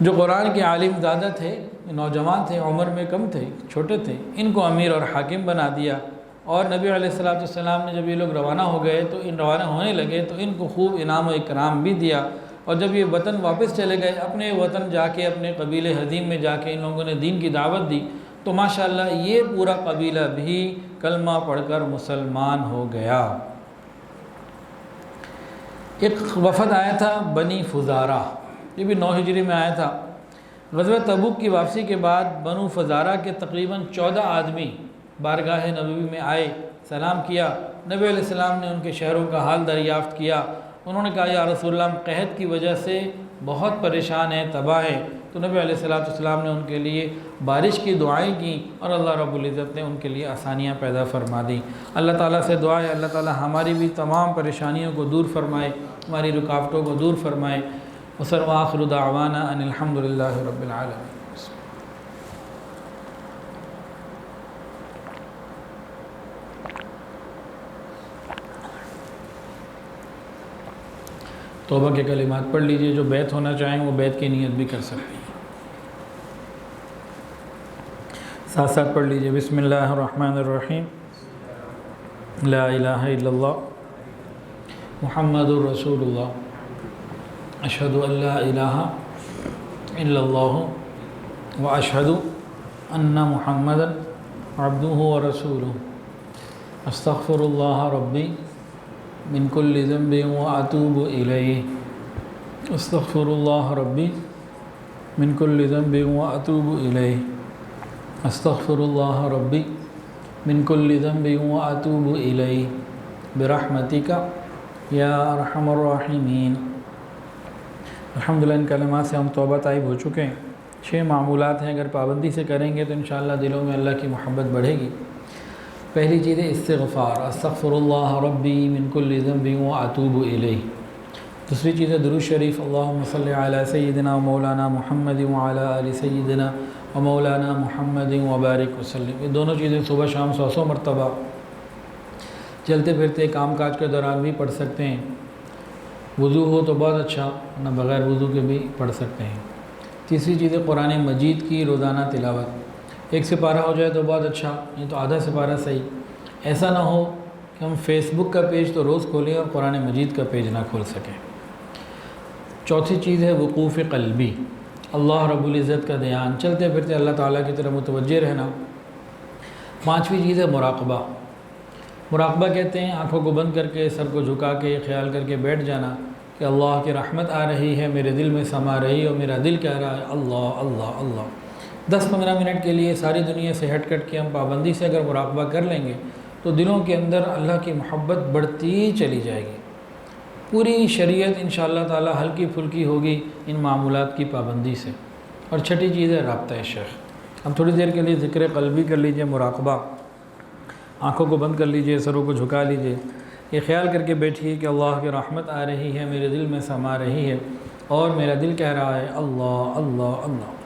جو قرآن کے عالم زیادہ تھے، نوجوان تھے، عمر میں کم تھے، چھوٹے تھے، ان کو امیر اور حاکم بنا دیا۔ اور نبی علیہ السلام نے جب یہ لوگ روانہ ہو گئے تو روانہ ہونے لگے تو ان کو خوب انعام و اکرام بھی دیا، اور جب یہ وطن واپس چلے گئے، اپنے وطن جا کے، اپنے قبیلے حدیم میں جا کے ان لوگوں نے دین کی دعوت دی، تو ماشاءاللہ یہ پورا قبیلہ بھی کلمہ پڑھ کر مسلمان ہو گیا۔ ایک وفد آیا تھا بنی فزارہ، یہ بھی 9 ہجری میں آیا تھا۔ غزوہ تبوک کی واپسی کے بعد بنو فزارہ کے تقریباً 14 آدمی بارگاہ نبوی میں آئے، سلام کیا۔ نبی علیہ السلام نے ان کے شہروں کا حال دریافت کیا۔ انہوں نے کہا یا رسول اللہ، ہم قحط کی وجہ سے بہت پریشان ہیں، تباہ ہیں۔ تو نبی علیہ السلام نے ان کے لیے بارش کی دعائیں کی، اور اللہ رب العزت نے ان کے لیے آسانیاں پیدا فرما دیں۔ اللہ تعالیٰ سے دعا ہے اللہ تعالیٰ ہماری بھی تمام پریشانیوں کو دور فرمائے، ہماری رکاوٹوں کو دور فرمائے۔ وآخر دعوانا ان الحمد للہ رب العالمین۔ توبہ کے کلمات پڑھ لیجئے، جو بیعت ہونا چاہیں وہ بیعت کی نیت بھی کر سکتے ہیں۔ ساتھ ساتھ پڑھ لیجئے، بسم اللہ الرحمن الرحیم، لا الہ الا اللہ محمد الرسول اللہ، اشہد ان لا الہ الا اللہ و اشہد ان محمدا عبدہ و رسولہ، استغفر اللہ ربی من کل ذنب و اتوب الیہ، استغفر اللہ ربی من کل ذنب و اتوب الیہ، استغفر اللہ ربی من کل ذنب و اتوب الیہ، برحمتک یا ارحم الراحمین۔ الحمدللہ ان کلمات سے ہم توبہ طائب ہو چکے ہیں۔ 6 معمولات ہیں، اگر پابندی سے کریں گے تو انشاءاللہ دلوں میں اللہ کی محبت بڑھے گی۔ پہلی چیز ہے استغفار، استغفر اللہ ربی من کل ذنب و اتوب الیہ۔ دوسری چیز ہے درود شریف، اللہم صلی علی سیدنا و مولانا محمد وعلی آل سیدنا و مولانا محمد وبارک وسلم۔ یہ دونوں چیزیں صبح شام 100 مرتبہ چلتے پھرتے کام کاج کے دوران بھی پڑھ سکتے ہیں۔ وضو ہو تو بہت اچھا، نہ بغیر وضو کے بھی پڑھ سکتے ہیں۔ تیسری چیز ہے قرآن مجید کی روزانہ تلاوت، 1 سپارہ ہو جائے تو بہت اچھا، نہیں تو آدھا سپارہ صحیح۔ ایسا نہ ہو کہ ہم فیس بک کا پیج تو روز کھولیں اور قرآن مجید کا پیج نہ کھول سکیں۔ چوتھی چیز ہے وقوف قلبی، اللہ رب العزت کا دھیان، چلتے پھرتے اللہ تعالیٰ کی طرف متوجہ رہنا۔ پانچویں چیز ہے مراقبہ، مراقبہ کہتے ہیں آنکھوں کو بند کر کے، سر کو جھکا کے، خیال کر کے بیٹھ جانا کہ اللہ کی رحمت آ رہی ہے، میرے دل میں سما رہی اور میرا دل کہہ رہا ہے اللہ اللہ اللہ۔ 10-15 منٹ کے لیے ساری دنیا سے ہٹ کٹ کے ہم پابندی سے اگر مراقبہ کر لیں گے تو دلوں کے اندر اللہ کی محبت بڑھتی چلی جائے گی۔ پوری شریعت انشاءاللہ تعالی ہلکی پھلکی ہوگی ان معمولات کی پابندی سے۔ اور چھٹی چیز ہے رابطہ شیخ۔ اب تھوڑی دیر کے لیے ذکر قلبی کر لیجئے، مراقبہ، آنکھوں کو بند کر لیجئے، سروں کو جھکا لیجئے، یہ خیال کر کے بیٹھیے کہ اللہ کی رحمت آ رہی ہے، میرے دل میں سما رہی ہے اور میرا دل کہہ رہا ہے اللہ اللہ اللہ۔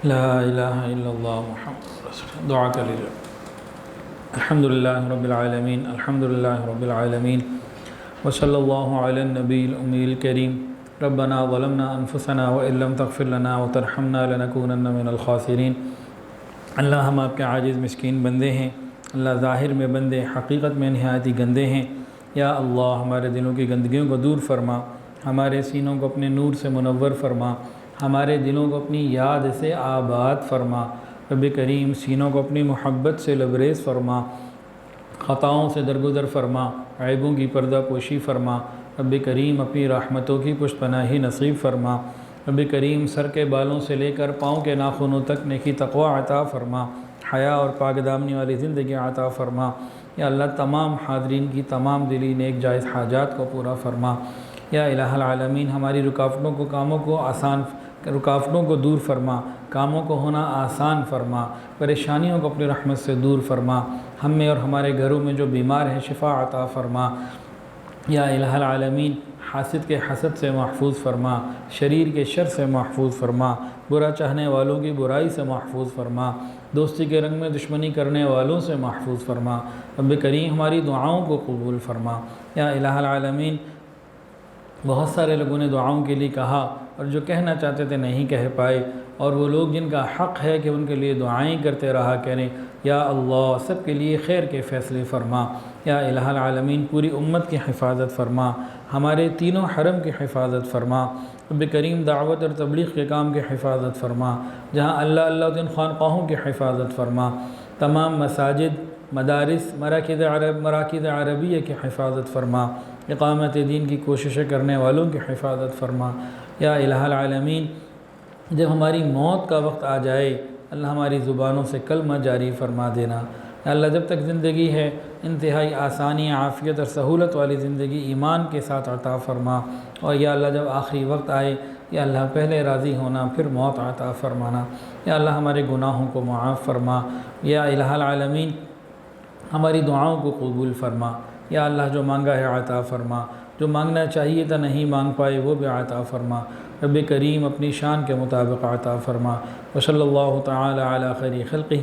لا الہ الا اللہ محمد رسول اللہ۔ دعا کر لیجیے۔ الحمدللہ رب العالمین، الحمدللہ رب العالمین، وصلی اللہ علی النبی الامی الکریم۔ ربنا ظلمنا انفسنا وان لم تغفر لنا وترحمنا لنکونن من الخاسرین۔ اللہ ہم آپ کے عاجز مسکین بندے ہیں، اللہ ظاہر میں بندے، حقیقت میں نہایت ہی گندے ہیں۔ یا اللہ ہمارے دلوں کی گندگیوں کو دور فرما، ہمارے سینوں کو اپنے نور سے منور فرما، ہمارے دلوں کو اپنی یاد سے آباد فرما۔ رب کریم سینوں کو اپنی محبت سے لبریز فرما، خطاؤں سے درگزر فرما، عیبوں کی پردہ پوشی فرما۔ رب کریم اپنی رحمتوں کی پشت پناہی نصیب فرما۔ رب کریم سر کے بالوں سے لے کر پاؤں کے ناخنوں تک نیکی تقوی عطا فرما، حیا اور پاک دامنی والی زندگی عطا فرما۔ یا اللہ تمام حاضرین کی تمام دلی نیک جائز حاجات کو پورا فرما۔ یا الہ العالمین ہماری رکاوٹوں کو دور فرما، کاموں کو ہونا آسان فرما، پریشانیوں کو اپنی رحمت سے دور فرما۔ ہم میں اور ہمارے گھروں میں جو بیمار ہیں شفا عطا فرما۔ یا الہ العالمین حاسد کے حسد سے محفوظ فرما، شریر کے شر سے محفوظ فرما، برا چاہنے والوں کی برائی سے محفوظ فرما، دوستی کے رنگ میں دشمنی کرنے والوں سے محفوظ فرما۔ رب کریم ہماری دعاؤں کو قبول فرما۔ یا الہ العالمین بہت سارے لوگوں نے دعاؤں کے لیے کہا اور جو کہنا چاہتے تھے نہیں کہہ پائے، اور وہ لوگ جن کا حق ہے کہ ان کے لیے دعائیں کرتے رہا کریں، یا اللہ سب کے لیے خیر کے فیصلے فرما۔ یا الہ العالمین پوری امت کی حفاظت فرما، ہمارے تینوں حرم کی حفاظت فرما۔ رب کریم دعوت اور تبلیغ کے کام کی حفاظت فرما، جہاں اللہ دن خانقاہوں کی حفاظت فرما، تمام مساجد، مدارس، مراکز عربیہ کی حفاظت فرما، اقامت دین کی کوششیں کرنے والوں کی حفاظت فرما۔ یا الہ العالمین جب ہماری موت کا وقت آ جائے اللہ ہماری زبانوں سے کلمہ جاری فرما دینا۔ یا اللہ جب تک زندگی ہے انتہائی آسانی، عافیت اور سہولت والی زندگی ایمان کے ساتھ عطا فرما، اور یا اللہ جب آخری وقت آئے یا اللہ پہلے راضی ہونا پھر موت عطا فرمانا۔ یا اللہ ہمارے گناہوں کو معاف فرما۔ یا الہ العالمین ہماری دعاؤں کو قبول فرما۔ یا اللہ جو مانگا ہے عطا فرما، جو مانگنا چاہیے تھا نہیں مانگ پائے وہ بھی عطا فرما۔ رب کریم اپنی شان کے مطابق عطا فرما۔ وصلی اللہ تعالی علی خیر خلقہ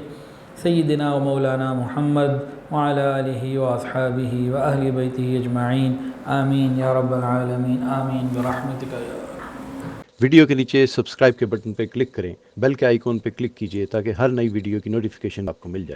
سیدنا و مولانا محمد وعلی آلہ واصحابہ و اہل بیتہ اجمعین، آمین یا رب العالمین، آمین برحمتک یا ویڈیو کے نیچے سبسکرائب کے بٹن پہ کلک کریں، بیل کے آئیکن پہ کلک کیجئے تاکہ ہر نئی ویڈیو کی نوٹیفیکیشن آپ کو مل جائے۔